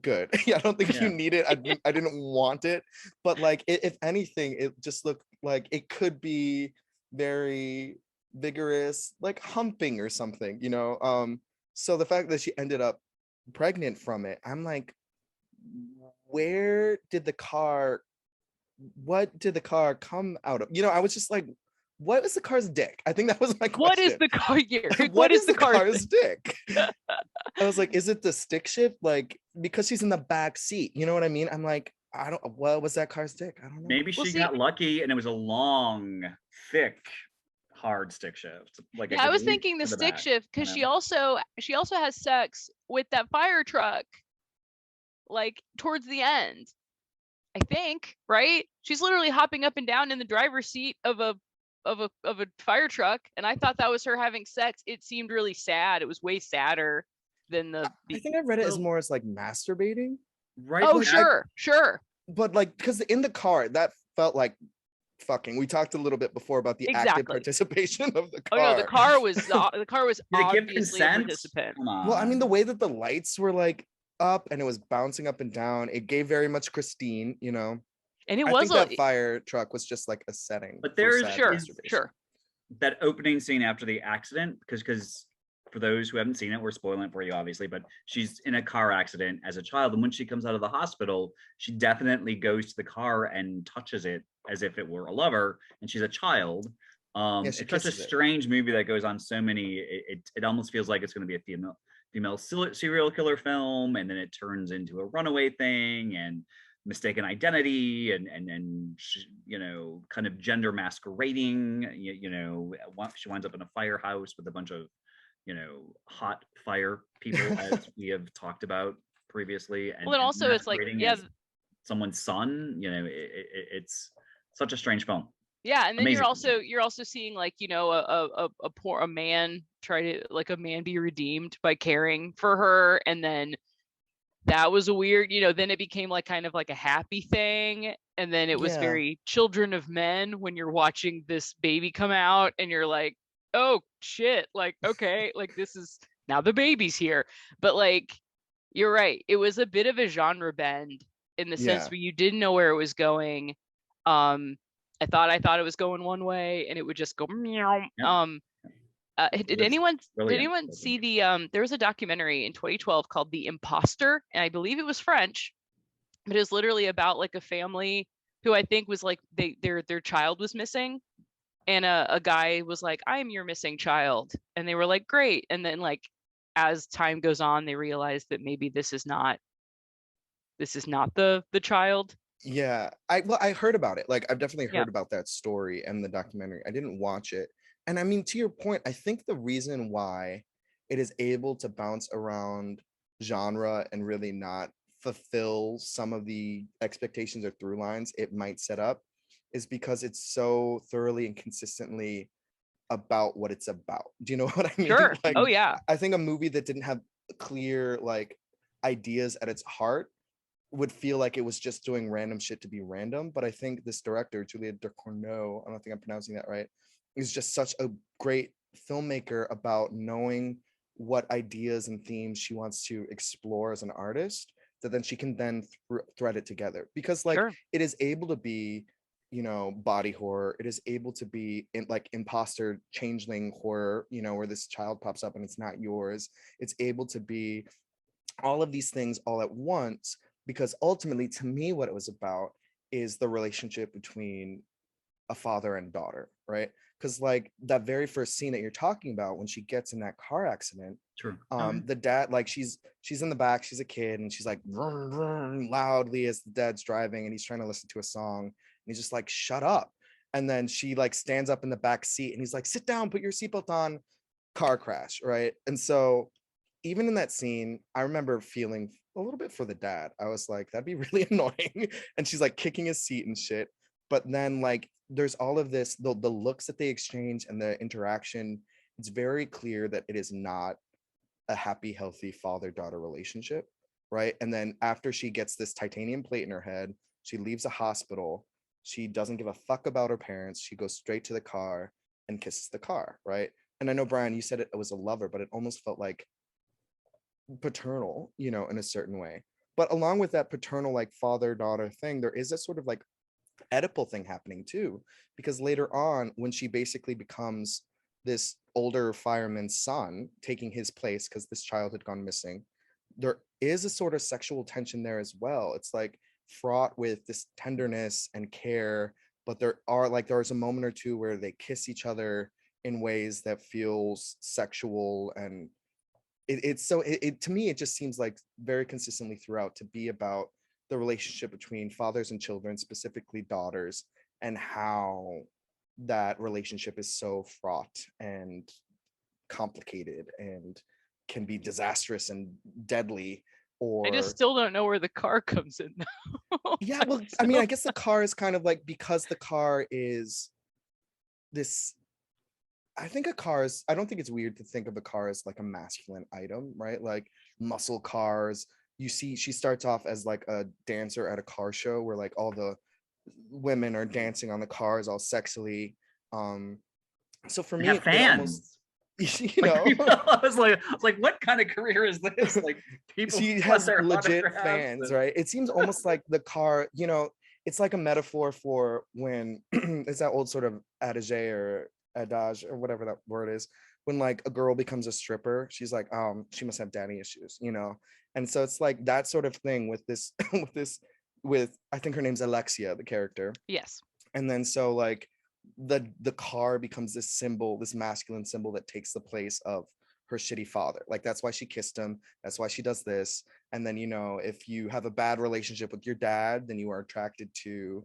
C: good. I don't think you need it. I didn't want it, but like if anything, it just looked like it could be very vigorous, like humping or something, you know. So the fact that she ended up pregnant from it, I'm like, what did the car come out of? You know, I was just like, what is the car's dick? I think that was my question.
B: What is the car here?
C: What is the car's dick? I was like, is it the stick shift? Like, because she's in the back seat, you know what I mean? I'm like, what was that car's dick? I don't know.
A: Maybe she got lucky and it was a long, thick, hard stick shift. Like
B: I was thinking the stick shift because she also has sex with that fire truck, like towards the end. I think, right? She's literally hopping up and down in the driver's seat of a fire truck, and I thought that was her having sex. It seemed really sad. It was way sadder than the
C: I think I read it as more as like masturbating.
A: Right.
B: Oh, like, sure.
C: But like, because in the car, that felt like fucking. We talked a little bit before about the active participation of the car.
B: Oh no, the car was obviously a participant.
C: Well, I mean, the way that the lights were like up and it was bouncing up and down, it gave very much Christine, you know.
B: And it
C: I
B: was
C: think that fire truck was just like a setting.
A: But there's sure that opening scene after the accident, because for those who haven't seen it, we're spoiling it for you, obviously, but she's in a car accident as a child. And when she comes out of the hospital, she definitely goes to the car and touches it as if it were a lover, and she's a child. It's such a strange movie that goes on so many, it almost feels like it's going to be a female serial killer film, and then it turns into a runaway thing and mistaken identity and you know, kind of gender masquerading. You know, she winds up in a firehouse with a bunch of, you know, hot fire people, as we have talked about previously. And
B: also it's like
A: someone's son. It's such a strange film.
B: Yeah, and then
A: Amazing.
B: you're also seeing like, a man try to, like, a man be redeemed by caring for her, and then that was a weird, then it became like kind of like a happy thing, and then it was very Children of Men when you're watching this baby come out and you're like, oh shit, like, okay, like this is now the baby's here. But like, you're right, it was a bit of a genre bend in the sense where you didn't know where it was going. I thought it was going one way and it would just go meow. Did anyone see there was a documentary in 2012 called The Imposter, and I believe it was French, but it was literally about like a family who I think was like their child was missing, and a guy was like, I'm your missing child, and they were like, great, and then like as time goes on they realize that maybe this is not the child.
C: I heard about it. Like, I've definitely heard about that story and the documentary. I didn't watch it. And I mean, to your point, I think the reason why it is able to bounce around genre and really not fulfill some of the expectations or through lines it might set up is because it's so thoroughly and consistently about what it's about. Do you know what I mean?
B: Sure.
C: Like,
B: oh yeah.
C: I think a movie that didn't have clear like ideas at its heart would feel like it was just doing random shit to be random. But I think this director, Julia Ducournau, I don't think I'm pronouncing that right, is just such a great filmmaker about knowing what ideas and themes she wants to explore as an artist, that then she can then thread it together. Because like it is able to be, body horror. It is able to be in like imposter changeling horror, where this child pops up and it's not yours. It's able to be all of these things all at once, because ultimately to me what it was about is the relationship between a father and daughter, right? Because like that very first scene that you're talking about when she gets in that car accident, the dad, like she's in the back, she's a kid, and she's like vroom, vroom, loudly as the dad's driving, and he's trying to listen to a song, and he's just like, shut up. And then she like stands up in the back seat and he's like, sit down, put your seatbelt on. Car crash, right? And so even in that scene, I remember feeling a little bit for the dad. I was like, that'd be really annoying. And she's like kicking his seat and shit. But then like there's all of this, the looks that they exchange and the interaction. It's very clear that it is not a happy, healthy father-daughter relationship, right? And then after she gets this titanium plate in her head, she leaves the hospital. She doesn't give a fuck about her parents. She goes straight to the car and kisses the car, right? And I know, Brian, you said it was a lover, but it almost felt like paternal, in a certain way. But along with that paternal, like father-daughter thing, there is a sort of like Oedipal thing happening too, because later on, when she basically becomes this older fireman's son, taking his place because this child had gone missing, there is a sort of sexual tension there as well. It's like fraught with this tenderness and care, but there's a moment or two where they kiss each other in ways that feels sexual, and to me it just seems like very consistently throughout to be about the relationship between fathers and children, specifically daughters, and how that relationship is so fraught and complicated and can be disastrous and deadly. Or
B: I just still don't know where the car comes in now.
C: Yeah, well, I mean, I guess the car is kind of like, because the car is this, I don't think it's weird to think of a car as like a masculine item, right? Like muscle cars. You see, she starts off as like a dancer at a car show where like all the women are dancing on the cars all sexily. So for me,
A: fans. I was like, what kind of career is this? Like, people,
C: she has legit fans, right? It seems almost like the car, it's like a metaphor for when it's that old sort of adage or whatever that word is, when like a girl becomes a stripper, she's like, she must have daddy issues, and so it's like that sort of thing with this with I think her name's Alexia, the character.
B: Yes.
C: And then so like the car becomes this symbol, this masculine symbol that takes the place of her shitty father. Like that's why she kissed him, that's why she does this. And then if you have a bad relationship with your dad, then you are attracted to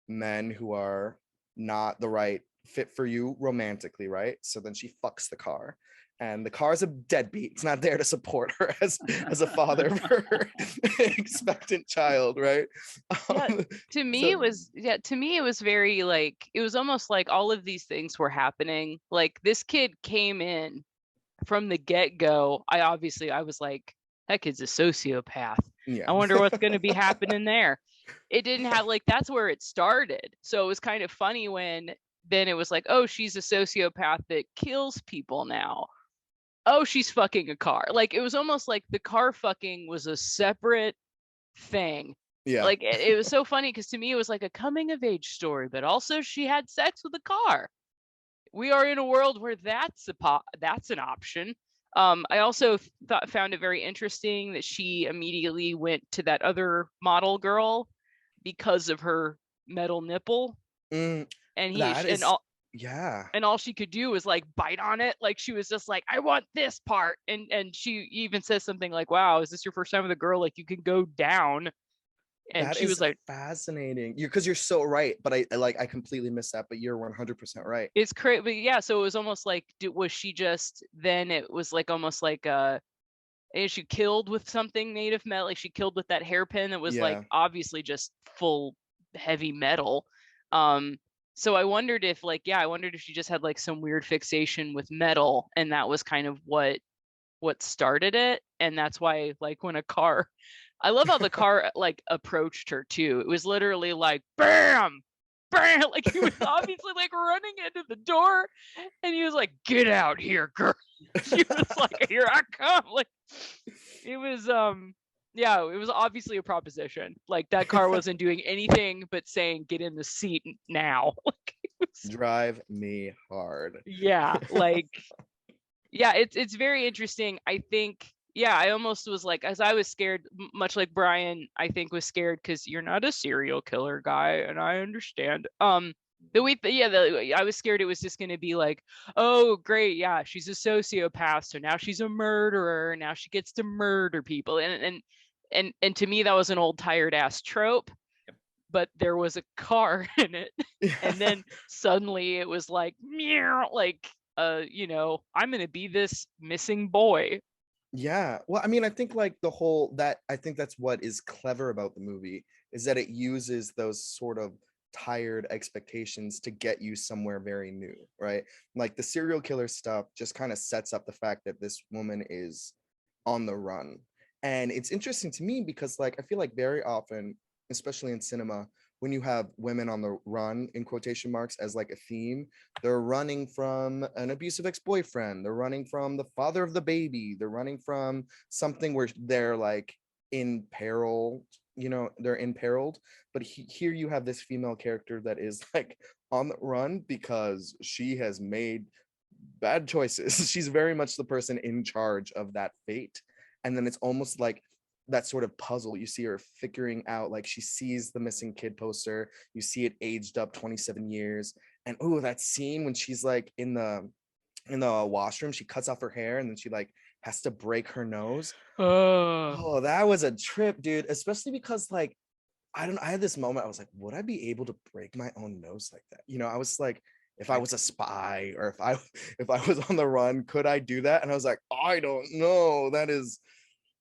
C: men who are not the right fit for you romantically, right? So then she fucks the car. and the car's a deadbeat. It's not there to support her as a father of her expectant child, right?
B: To me it was very like, it was almost like all of these things were happening. Like this kid came in from the get-go. I was like, that kid's a sociopath.
C: Yeah.
B: I wonder what's going to be happening there. It didn't have like, that's where it started. So it was kind of funny when then it was like, oh, she's a sociopath that kills people now. Oh, she's fucking a car. Like it was almost like the car fucking was a separate thing.
C: Yeah.
B: Like it was so funny because to me it was like a coming of age story, but also she had sex with a car. We are in a world where that's an option. I also found it very interesting that she immediately went to that other model girl because of her metal nipple, and all she could do was like bite on it. Like she was just like, I want this part, and she even says something like, wow, is this your first time with a girl? Like you can go down. And she was like,
C: fascinating. Because you're so right, but I completely missed that. But you're 100% right.
B: It's crazy, but yeah. So it was almost like, was she just? Then it was like almost like she killed with something made of metal. Like she killed with that hairpin that was like obviously just full heavy metal. So I wondered if she just had like some weird fixation with metal, and that was kind of what started it, and that's why like when a car. I love how the car like approached her too. It was literally like bam, bam. Like he was obviously like running into the door, and he was like, "Get out here, girl." She was like, "Here I come." Like it was it was obviously a proposition. Like that car wasn't doing anything but saying, "Get in the seat now." Like it was,
C: drive me hard.
B: Yeah, like yeah, it's very interesting. I think. Yeah, I almost was like, as I was scared, much like Brian, I think was scared because you're not a serial killer guy, and I understand. I was scared it was just going to be like, oh, great, yeah, she's a sociopath, so now she's a murderer, now she gets to murder people, and to me that was an old tired ass trope.
A: Yep.
B: But there was a car in it, and then suddenly it was like, meow, like, I'm going to be this missing boy.
C: Yeah. Well, I mean, I think like I think that's what is clever about the movie is that it uses those sort of tired expectations to get you somewhere very new, right? Like the serial killer stuff just kind of sets up the fact that this woman is on the run. And it's interesting to me because like I feel like very often, especially in cinema, when you have women on the run in quotation marks as like a theme, they're running from an abusive ex-boyfriend, they're running from the father of the baby, they're running from something where they're like in peril, they're imperiled. But here you have this female character that is like on the run because she has made bad choices. She's very much the person in charge of that fate. And then it's almost like that sort of puzzle. You see her figuring out, like she sees the missing kid poster, you see it aged up 27 years, and that scene when she's like in the washroom, she cuts off her hair and then she like has to break her nose. Oh, that was a trip, dude, especially because like I had this moment, I was like, would I be able to break my own nose like that? I was like, if I was a spy or if I was on the run, could I do that? And I was like, I don't know. That is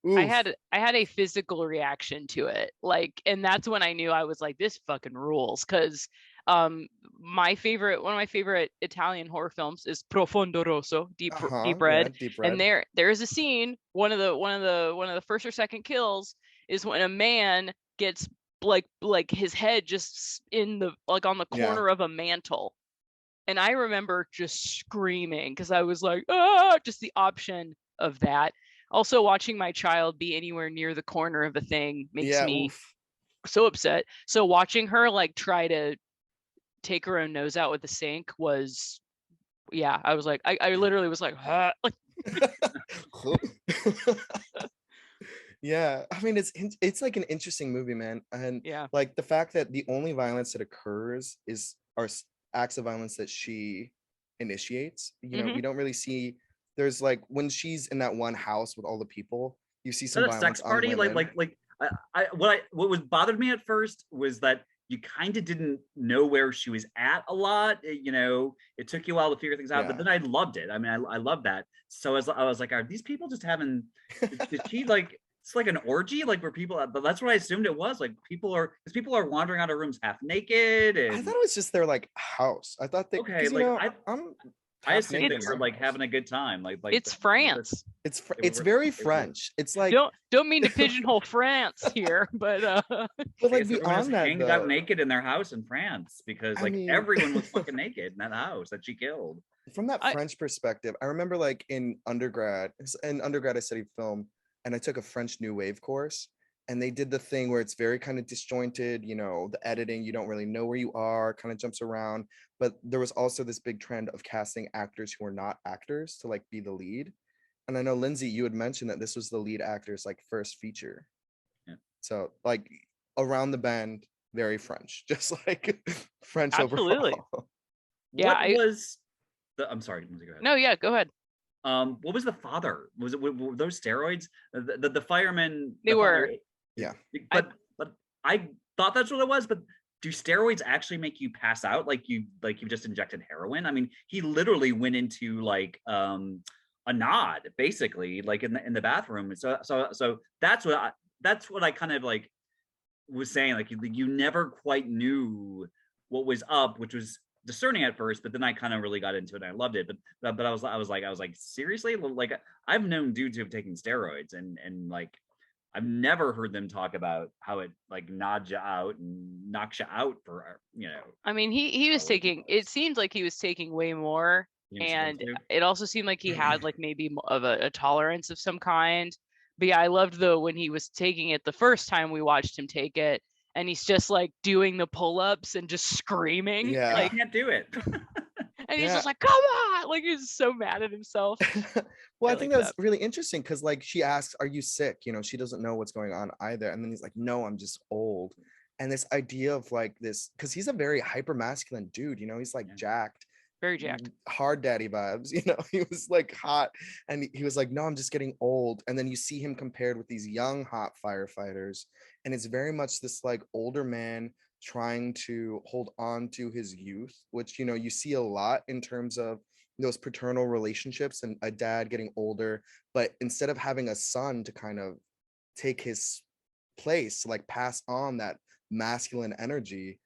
C: oof.
B: I had a physical reaction to it, like, and that's when I knew I was like, this fucking rules. Because one of my favorite Italian horror films is Profondo Rosso, Deep Red.
C: Deep Red.
B: And there is a scene, one of the first or second kills is when a man gets like his head just in the like on the corner of a mantle. And I remember just screaming because I was like, just the option of that. Also, watching my child be anywhere near the corner of a thing makes me so upset. So watching her like try to take her own nose out with the sink was, I was like, I literally was like, huh.
C: Yeah, I mean it's like an interesting movie, man, and like the fact that the only violence that occurs are acts of violence that she initiates. We don't really see. There's like when she's in that one house with all the people, you see some violence
A: sex party.
C: on women.
A: What bothered me at first was that you kind of didn't know where she was at a lot. It took you a while to figure things out, but then I loved it. I mean, I love that. So I was like, are these people just having, did she like, it's like an orgy, like where people, but that's what I assumed it was. Like people are wandering out of rooms half naked. And
C: I thought it was just their like house. I thought they,
A: okay,
C: like
A: I assumed they were like having a good time. Like
B: it's France.
C: It's very French. It's like
B: don't mean to pigeonhole France here, but
C: like beyond that,
A: hanging out naked in their house in France because everyone was fucking naked in that house that she killed.
C: From that French perspective, I remember like in undergrad I studied film, and I took a French New Wave course, and they did the thing where it's very kind of disjointed, the editing, you don't really know where you are, kind of jumps around. But there was also this big trend of casting actors who are not actors to like be the lead. And I know, Lindsay, you had mentioned that this was the lead actor's like first feature. Yeah. So like around the bend, very French, just like French overall.
B: Yeah.
A: I'm sorry, Lindsay, go ahead.
B: No, yeah, go ahead.
A: What was the father? Were those steroids? The firemen.
B: They were.
C: Yeah.
A: But I thought that's what it was. But do steroids actually make you pass out like you've just injected heroin? I mean, he literally went into like a nod, basically, like in the bathroom. So that's what I kind of like was saying. Like you never quite knew what was up, which was discerning at first, but then I kind of really got into it and I loved it. But I was like, seriously? Like I've known dudes who have taken steroids and like I've never heard them talk about how it like nods you out and knocks you out for
B: I mean, he was taking, it seemed like he was taking way more, and it also seemed like he had like maybe of a tolerance of some kind. But yeah, I loved when he was taking it the first time we watched him take it, and he's just like doing the pull-ups and just screaming.
C: Yeah,
B: like,
A: I can't do it.
B: And he's just like, come on, like he's so mad at himself.
C: Well, I think that's really interesting because like she asks, are you sick? She doesn't know what's going on either. And then he's like, no, I'm just old. And this idea of like this, because he's a very hyper masculine dude, he's like jacked.
B: Very jacked.
C: Hard daddy vibes, he was like hot. And he was like, no, I'm just getting old. And then you see him compared with these young, hot firefighters. And it's very much this like older man trying to hold on to his youth, which you see a lot in terms of those paternal relationships and a dad getting older, but instead of having a son to kind of take his place, like pass on that masculine energy,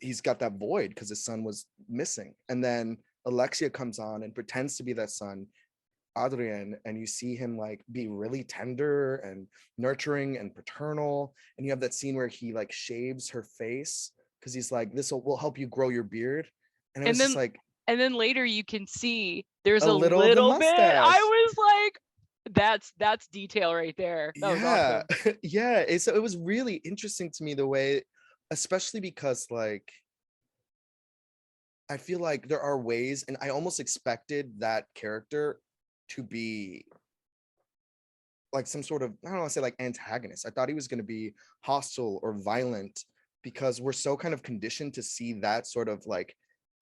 C: he's got that void because his son was missing. And then Alexia comes on and pretends to be that son, Adrien, and you see him like be really tender and nurturing and paternal. And you have that scene where he like shaves her face because he's like, this will help you grow your beard. And it was just like,
B: and then later you can see there's a little bit. I was like, that's detail right there. That was awesome.
C: Yeah. So it was really interesting to me the way, especially because like I feel like there are ways, and I almost expected that character to be like some sort of, I don't want to say like antagonist. I thought he was going to be hostile or violent because we're so kind of conditioned to see that sort of like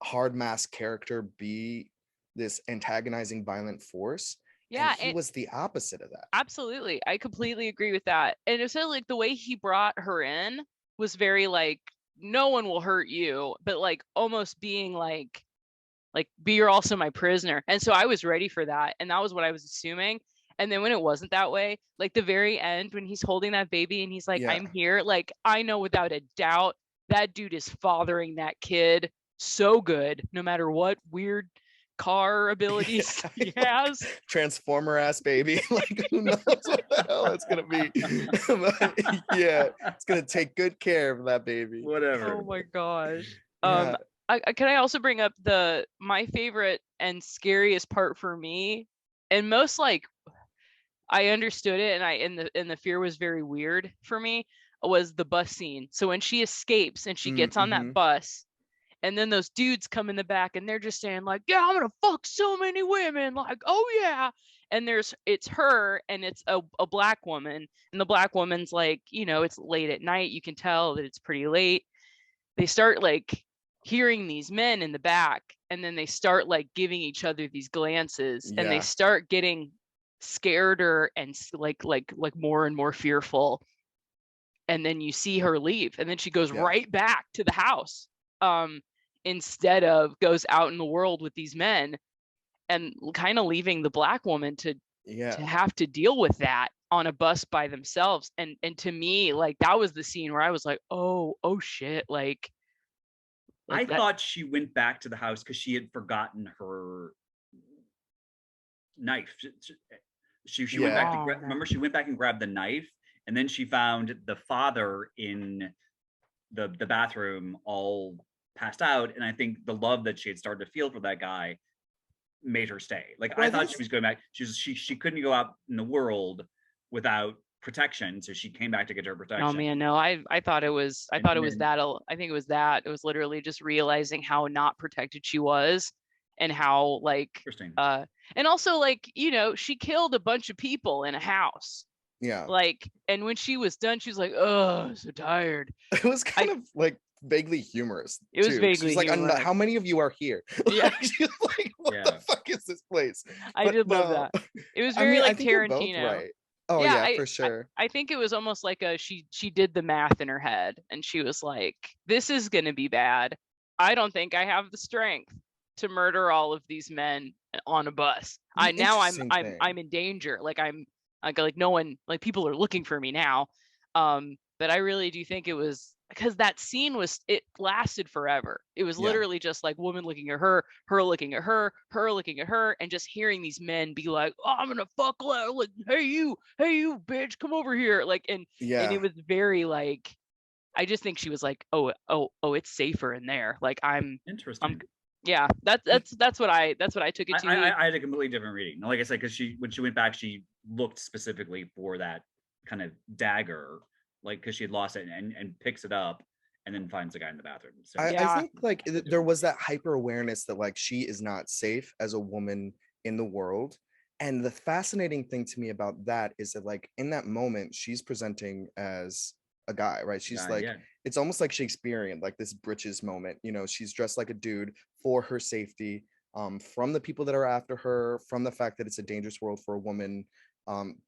C: hard mask character be this antagonizing violent force.
B: Yeah,
C: and he was the opposite of that.
B: Absolutely. I completely agree with that. And it was like the way he brought her in was very like, no one will hurt you, but like almost being like be you're also my prisoner. And so I was ready for that, and that was what I was assuming. And then when it wasn't that way, like the very end when he's holding that baby and he's like, I'm here, like I know without a doubt that dude is fathering that kid so good, no matter what weird car abilities he has.
C: Transformer ass baby. Like who knows what the hell it's gonna be. Yeah, it's gonna take good care of that baby.
A: Whatever.
B: Oh my gosh. Can I also bring up my favorite and scariest part for me, and most like I understood it, and the fear was very weird for me, was the bus scene. So when she escapes and she gets on that bus, and then those dudes come in the back and they're just saying like, yeah, I'm gonna fuck so many women, like, oh yeah. And it's her and it's a black woman, and the black woman's like, it's late at night, you can tell that it's pretty late. They start like hearing these men in the back, and then they start like giving each other these glances, and they start getting scareder and like more and more fearful. and then you see her leave, and then she goes
C: Yeah.
B: right back to the house, instead of goes out in the world with these men, and kind of leaving the Black woman to have to deal with that on a bus by themselves. And to me, like, that was the scene where I was like, oh shit, like
A: I thought she went back to the house because she had forgotten her knife. She went back to remember, she went back and grabbed the knife, and then she found the father in the bathroom all passed out. And I think the love that she had started to feel for that guy made her stay. Like, I thought she was going back. She couldn't go out in the world without protection, so she came back to get her protection.
B: Oh man, no, I thought it was that. I think it was that. It was literally just realizing how not protected she was, and how, like, and also, like, you know, she killed a bunch of people in a house.
C: Yeah.
B: Like, and when she was done, she was like, oh, I'm so tired.
C: It was kind of like vaguely humorous.
B: It was vaguely
C: She's like,
B: humorous.
C: how many of you are here?
B: Yeah.
C: Like, she's like, what the fuck is this place?
B: I did love that. It was very like Tarantino.
C: Right. Oh yeah, for sure.
B: I think it was almost like she did the math in her head, and she was like, this is gonna be bad. I don't think I have the strength to murder all of these men on a bus. I'm in danger. Like, I'm like no one, like, people are looking for me now. But I really do think it was because that scene it lasted forever. It was literally just like woman looking at her looking at her looking at her, and just hearing these men be like, oh, I'm gonna fuck, like, hey you bitch, come over here, like, and it was very, like, I just think she was like, oh, it's safer in there. Like,
A: interesting.
B: Yeah, that's what I took it to.
A: I had a completely different reading. Like I said, because when she went back, she looked specifically for that kind of dagger, like, because she had lost it, and picks it up, and then finds the guy in the bathroom. So
C: I think, like, there was that hyper awareness that, like, she is not safe as a woman in the world. And the fascinating thing to me about that is that, like, in that moment, she's presenting as a guy, right? She's it's almost like Shakespearean, like this britches moment. You know, she's dressed like a dude for her safety, from the people that are after her, from the fact that it's a dangerous world for a woman.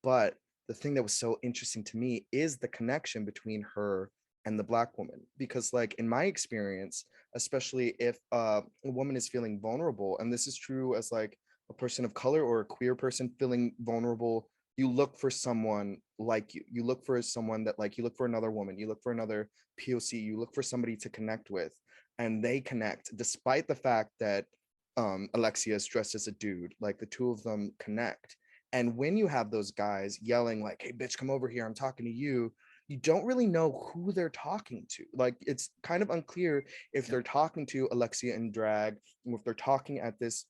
C: But the thing that was so interesting to me is the connection between her and the Black woman, because, like, in my experience, especially if a woman is feeling vulnerable, and this is true as, like, a person of color or a queer person feeling vulnerable, you look for someone like you look for someone that, like, you look for another woman, you look for another POC, you look for somebody to connect with, and they connect despite the fact that Alexia is dressed as a dude. Like, the two of them connect. And when you have those guys yelling like, hey bitch, come over here, I'm talking to you, you don't really know who they're talking to. Like, it's kind of unclear if they're talking to Alexia in drag, or if they're talking at this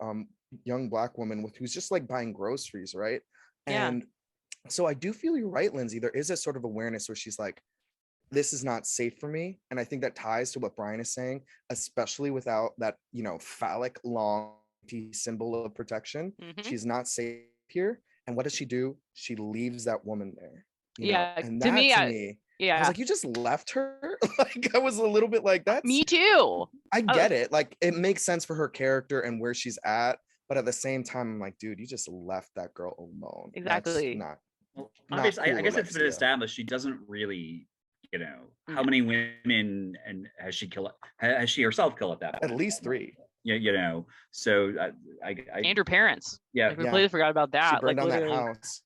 C: young Black woman who's just, like, buying groceries, right? And so I do feel you're right, Lindsay. There is a sort of awareness where she's like, this is not safe for me. And I think that ties to what Brian is saying, especially without that, you know, phallic long symbol of protection. She's not safe here. And what does she do? She leaves that woman there. You know? And that, to me, I was like, you just left her? Like, I was a little bit like, that's
B: me too.
C: I get it. Like, it makes sense for her character and where she's at. But at the same time, I'm like, dude, you just left that girl alone.
B: Exactly.
C: That's
A: well, obviously, I guess it's been established she doesn't really, you know, how many women and has she herself killed at that point?
C: At least 3.
A: Yeah, you know. So
B: and her parents.
A: Yeah,
B: I completely forgot about that.
C: She burned
B: like,
C: down that house.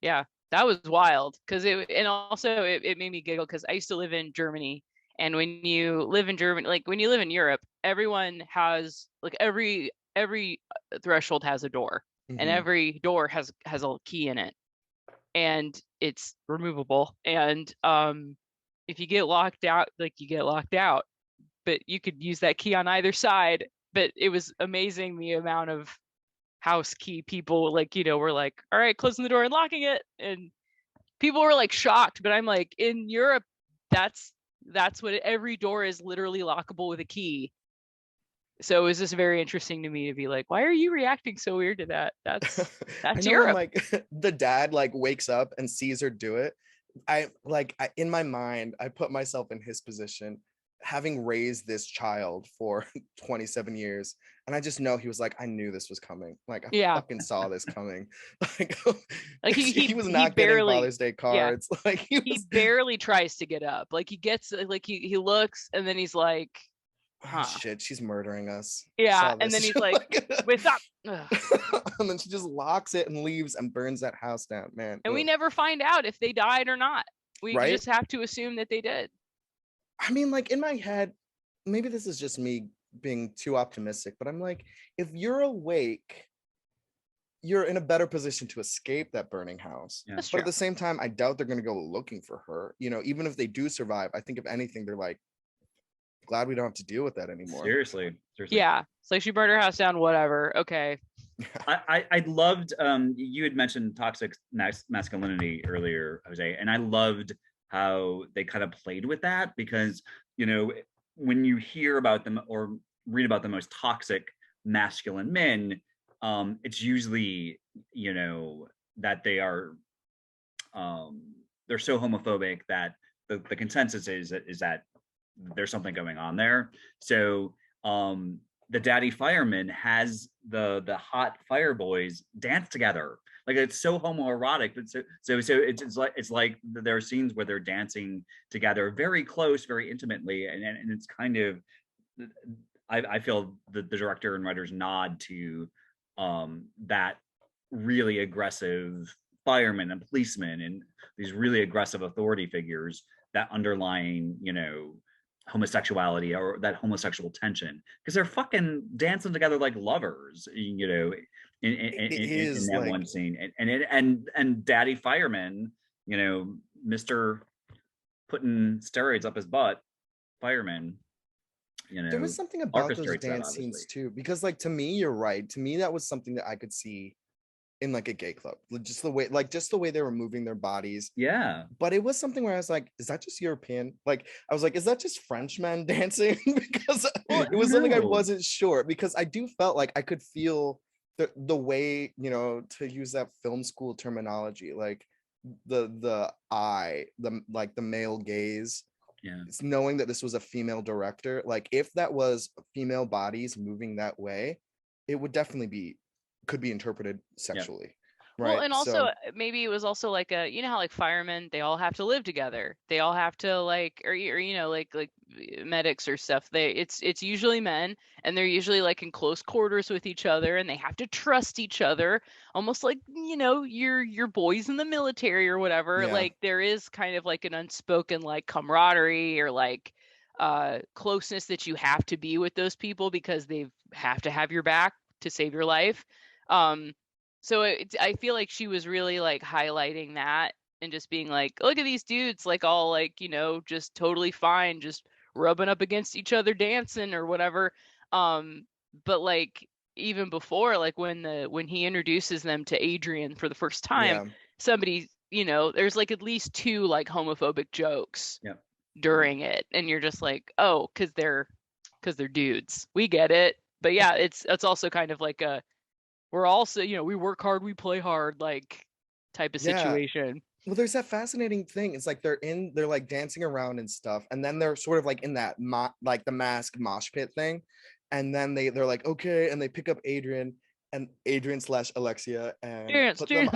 B: Yeah, that was wild. Because it made me giggle, because I used to live in Germany, and when you live in Germany, like when you live in Europe, everyone has, like, every threshold has a door, and every door has a key in it, and it's removable. And if you get locked out, like, you get locked out, but you could use that key on either side. But it was amazing the amount of house key people, like, you know, were like, all right, closing the door and locking it, and people were like shocked. But I'm like, in Europe, that's what every door is, literally lockable with a key. So it was just very interesting to me to be like, why are you reacting so weird to that? That's Europe.
C: Like, the dad, like, wakes up and sees her do it. In my mind, I put myself in his position. having raised this child for 27 years, and I just know he was like, I knew this was coming. Like, I
B: Yeah.
C: fucking saw this coming. Like,
B: Like
C: he was not
B: barely,
C: getting Father's Day cards. Yeah. Like
B: he barely tries to get up. Like, he gets, like, he looks, and then he's like,
C: oh, shit, she's murdering us.
B: Yeah, and then he's like, wait, stop.
C: And then she just locks it and leaves and burns that house down, man.
B: And we never find out if they died or not. We
C: Right?
B: just have to assume that they did.
C: I mean, like, in my head, maybe this is just me being too optimistic, but I'm like, if you're awake, you're in a better position to escape that burning house.
A: Yeah.
C: But at the same time, I doubt they're going to go looking for her. You know, even if they do survive, I think if anything, they're like, glad we don't have to deal with that anymore.
A: Seriously.
B: Yeah, it's like she burned her house down, whatever. Okay.
A: I loved, you had mentioned toxic masculinity earlier, Jose, and I loved how they kind of played with that, because, you know, when you hear about them or read about the most toxic masculine men, it's usually, you know, that they are, they're so homophobic that the consensus is that there's something going on there. So the daddy fireman has the hot fire boys dance together. Like, it's so homoerotic, but so it's like there are scenes where they're dancing together very close, very intimately, and it's kind of, I feel the director and writers nod to that really aggressive firemen and policemen and these really aggressive authority figures, that underlying, you know, homosexuality or that homosexual tension, because they're fucking dancing together like lovers, you know, in that like one scene, and daddy fireman, you know, Mr. putting steroids up his butt fireman, you know,
C: there was something about those dance scenes too, because like, to me, you're right, to me that was something that I could see in like a gay club, just the way they were moving their bodies.
A: Yeah,
C: but it was something where I was like, is that just European? Like, I was like, is that just French men dancing? Because it was something I wasn't sure, because I do felt like I could feel the way, you know, to use that film school terminology, like the eye, the male gaze.
A: Yeah,
C: it's knowing that this was a female director. Like, if that was female bodies moving that way, it would definitely could be interpreted sexually. Yeah. Right.
B: Well, and also maybe it was also like you know how like firemen, they all have to live together. They all have to like, or you know, like medics or stuff. It's usually men, and they're usually like in close quarters with each other, and they have to trust each other, almost like, you know, your boys in the military or whatever. Yeah. Like, there is kind of like an unspoken like camaraderie or like closeness that you have to be with those people, because they have to have your back to save your life. So I feel like she was really like highlighting that and just being like, look at these dudes, like all like, you know, just totally fine, just rubbing up against each other, dancing or whatever. But like, even before, like when he introduces them to Adrian for the first time, somebody, you know, there's like at least 2 like homophobic jokes during it, and you're just like, oh, because they're dudes, we get it. But yeah, it's also kind of like we're also, you know, we work hard, we play hard, like type of situation.
C: Well, there's that fascinating thing. It's like they're like dancing around and stuff, and then they're sort of like in that like the mask mosh pit thing, and then they're like, okay, and they pick up Adrian / Alexia and put them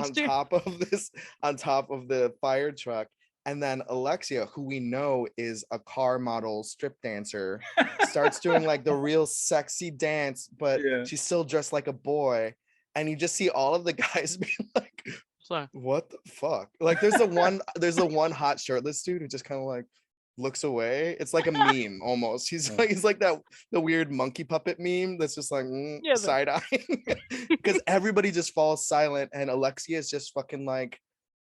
C: on top of the fire truck. And then Alexia, who we know is a car model strip dancer, starts doing like the real sexy dance, but she's still dressed like a boy. And you just see all of the guys being like, what the fuck? Like, there's the one hot shirtless dude who just kind of like looks away. It's like a meme almost. He's like the weird monkey puppet meme that's just like side eyeing, because everybody just falls silent, and Alexia is just fucking like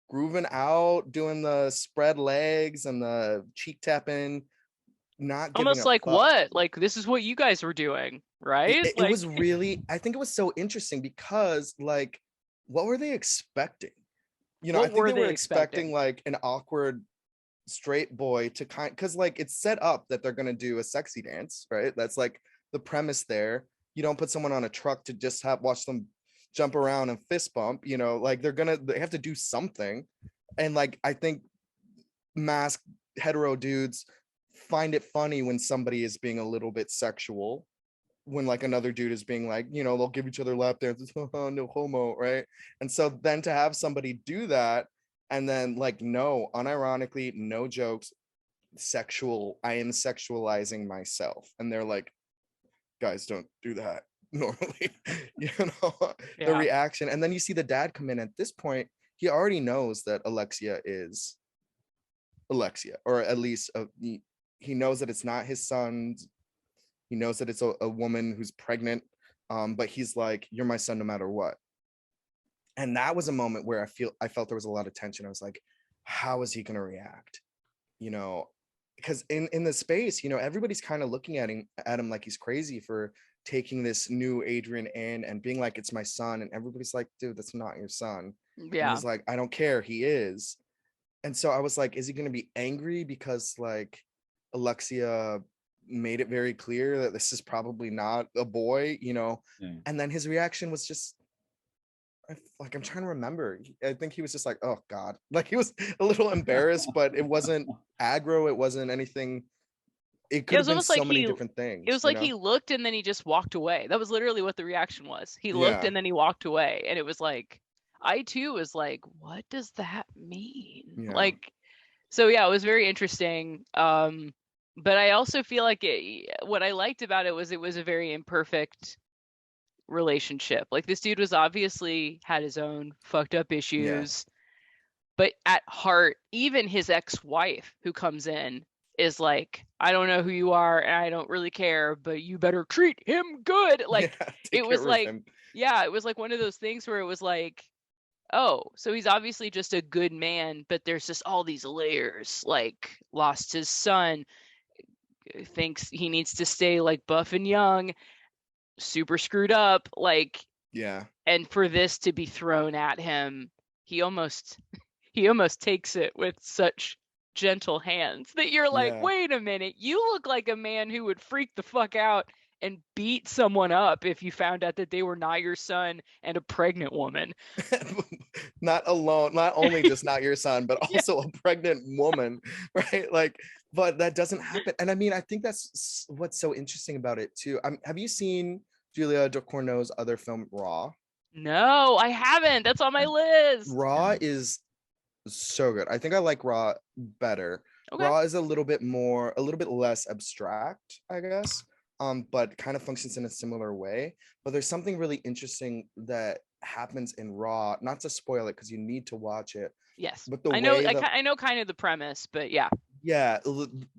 C: grooving out, doing the spread legs and the cheek tapping, not
B: almost like fuck. What? Like, this is what you guys were doing, right?
C: It was really, I think it was so interesting, because like, what were they expecting? You know, I think they were expecting like an awkward straight boy to because like it's set up that they're gonna do a sexy dance, right? That's like the premise there. You don't put someone on a truck to just watch them jump around and fist bump, you know, like they have to do something. And like, I think masked hetero dudes find it funny when somebody is being a little bit sexual, when like another dude is being like, you know, they'll give each other lap dances, no homo, right? And so then to have somebody do that, and then like, no, unironically, no jokes, sexual, I am sexualizing myself, and they're like, guys, don't do that normally. You know, the reaction. And then you see the dad come in. At this point, he already knows that Alexia is Alexia, or at least he knows that it's not his son. He knows that it's a woman who's pregnant, but he's like, you're my son no matter what. And that was a moment where I felt there was a lot of tension. I was like, how is he going to react? You know, because in the space, you know, everybody's kind of looking at him like he's crazy for taking this new Adrian in and being like, it's my son. And everybody's like, dude, that's not your son. Yeah. And he's like, I don't care. He is. And so I was like, is he going to be angry because like Alexia made it very clear that this is probably not a boy, you know? Yeah. And then his reaction was just like, I'm trying to remember. I think he was just like, oh God, like he was a little embarrassed, but it wasn't aggro. It wasn't anything. It could have been so many different things.
B: It was like he looked and then he just walked away. That was literally what the reaction was. He looked and then he walked away. And it was like, I too was like, what does that mean? Yeah. Like, so yeah, it was very interesting. But I also feel like what I liked about it was a very imperfect relationship. Like this dude was obviously had his own fucked up issues, but at heart, even his ex-wife who comes in is like, I don't know who you are and I don't really care, but you better treat him good. Like it was like, it was like one of those things where it was like, oh, so he's obviously just a good man, but there's just all these layers, like lost his son, thinks he needs to stay like buff and young, super screwed up, like, and for this to be thrown at him, he almost takes it with such gentle hands that you're like, wait a minute, you look like a man who would freak the fuck out and beat someone up if you found out that they were not your son and a pregnant woman.
C: Not only just not your son, but also a pregnant woman, right? Like, but that doesn't happen. And I mean, I think that's what's so interesting about it too. Have you seen Julia Ducournau's other film, Raw?
B: No, I haven't. That's on my list.
C: Raw is so good. I think I like Raw better. Okay. Raw is a little bit less abstract, I guess, but kind of functions in a similar way. But there's something really interesting that happens in Raw. Not to spoil it because you need to watch it.
B: Yes, but I know kind of the premise, but yeah,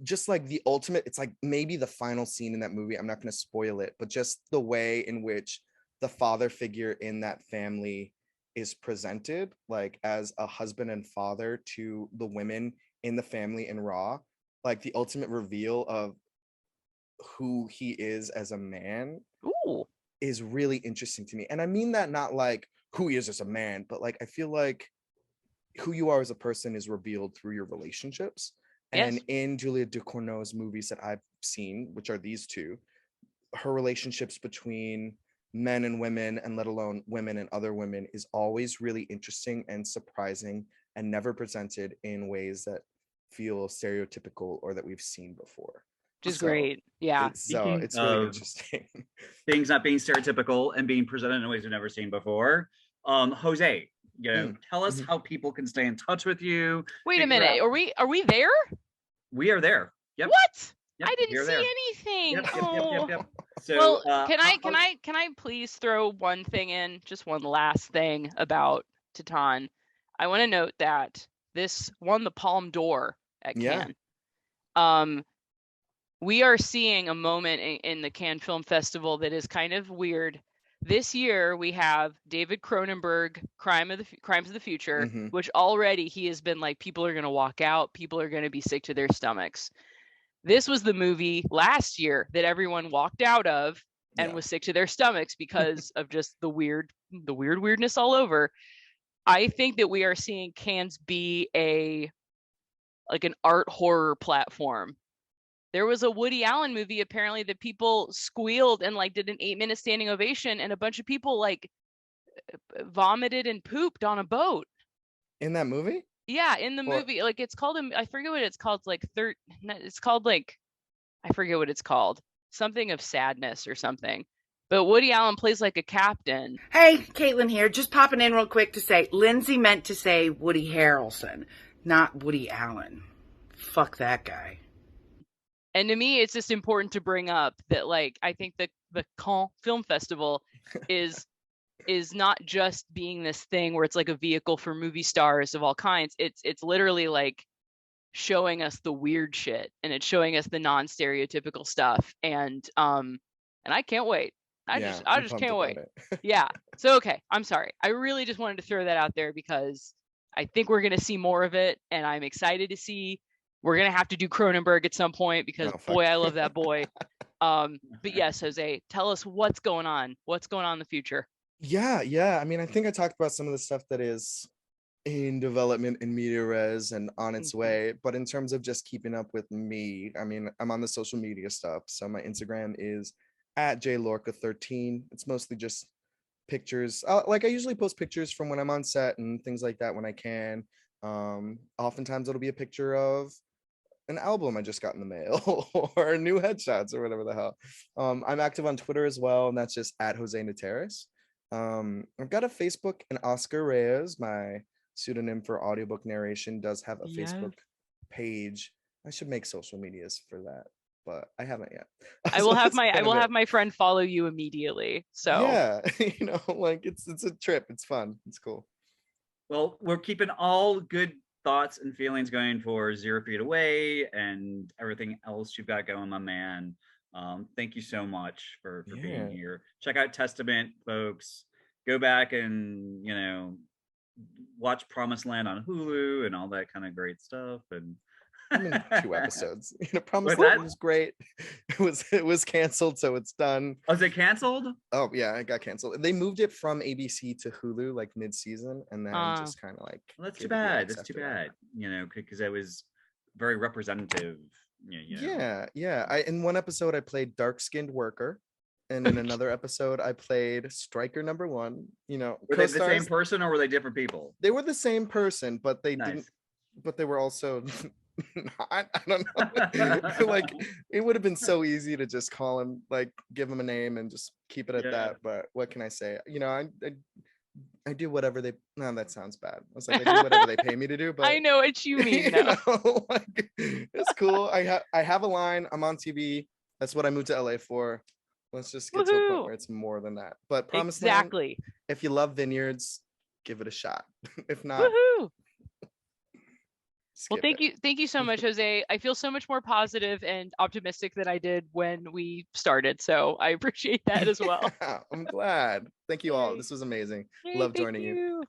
C: just like the ultimate. It's like maybe the final scene in that movie. I'm not going to spoil it, but just the way in which the father figure in that family is presented, like as a husband and father to the women in the family in Raw, like the ultimate reveal of who he is as a man.
B: Ooh.
C: Is really interesting to me. And I mean that not like who he is as a man, but like I feel like who you are as a person is revealed through your relationships. Yes. And in Julia Ducournau's movies that I've seen, which are these two, her relationships between men and women, and let alone women and other women, is always really interesting and surprising and never presented in ways that feel stereotypical or that we've seen before.
B: Which is great. Yeah.
C: It's really interesting.
A: Things not being stereotypical and being presented in ways we've never seen before. Jose, tell us how people can stay in touch with you.
B: Wait a minute. Are we there?
A: We are there. Yep.
B: What? Yep, I didn't see anything.
A: Yep. So,
B: can I please throw one thing in? Just one last thing about Titane. I want to note that this won the Palme d'Or at Cannes. We are seeing a moment in the Cannes Film Festival that is kind of weird. This year we have David Cronenberg, Crimes of the Future, which already he has been like, people are going to walk out, people are going to be sick to their stomachs. This was the movie last year that everyone walked out of and was sick to their stomachs because of just the weirdness all over. I think that we are seeing Cannes be an art horror platform. There was a Woody Allen movie apparently that people squealed and like did an 8-minute standing ovation, and a bunch of people like vomited and pooped on a boat.
C: In that movie?
B: Yeah, in the movie, like it's called, I forget what it's called, like it's called like, I forget what it's called, something of sadness or something. But Woody Allen plays like a captain.
D: Hey, Caitlin here, just popping in real quick to say, Lindsay meant to say Woody Harrelson, not Woody Allen. Fuck that guy.
B: And to me, it's just important to bring up that, like, I think the Cannes Film Festival is not just being this thing where it's like a vehicle for movie stars of all kinds. It's literally like showing us the weird shit, and it's showing us the non-stereotypical stuff, and I can't wait. I just can't wait. Yeah. So okay, I'm sorry. I really just wanted to throw that out there because I think we're gonna see more of it, and I'm excited to see. We're gonna have to do Cronenberg at some point because boy, I love that boy. But yes, Jose, tell us what's going on. What's going on in the future?
C: Yeah. I mean, I think I talked about some of the stuff that is in development in media res and on its way. But in terms of just keeping up with me, I mean, I'm on the social media stuff. So my Instagram is at jlorca13. It's mostly just pictures. Like I usually post pictures from when I'm on set and things like that when I can. Oftentimes it'll be a picture of an album I just got in the mail or new headshots or whatever the hell. I'm active on Twitter as well, and that's just at Jose Nateras. I've got a Facebook, and Oscar Reyes, my pseudonym for audiobook narration, does have a Facebook page. I should make social medias for that, but I haven't yet.
B: I will have my friend follow you immediately. So
C: yeah, like it's a trip. It's fun. It's cool.
A: Well, we're keeping all good thoughts and feelings going for 0 Feet Away and everything else you've got going, my man. Thank you so much for being here. Check out Testament, folks. Go back and watch Promised Land on Hulu and all that kind of great stuff. And
C: I'm in 2 episodes. Promised Land was great. It was canceled, so it's done.
A: Was it canceled?
C: Oh yeah, it got canceled. They moved it from ABC to Hulu like mid-season, and then just kind of like.
A: Well, that's too bad. That's too bad. Because it was very representative. Yeah.
C: In one episode I played dark-skinned worker, and in another episode I played striker number 1.
A: Were they the same person or were they different people?
C: They were the same person, but they didn't. But they were also. I don't know. Like it would have been so easy to just call him, like give him a name and just keep it at that. But what can I say? I do whatever they. No, that sounds bad. I was like, I do whatever they pay me to do. But
B: I know what you mean.
C: Like, it's cool. I have a line. I'm on TV. That's what I moved to LA for. Let's just get to a point where it's more than that. But Promised Land, if you love vineyards, give it a shot. If not.
B: Well, thank you so much, Jose. I feel so much more positive and optimistic than I did when we started, so I appreciate that as well.
C: I'm glad. Thank you all. This was amazing. Love joining you.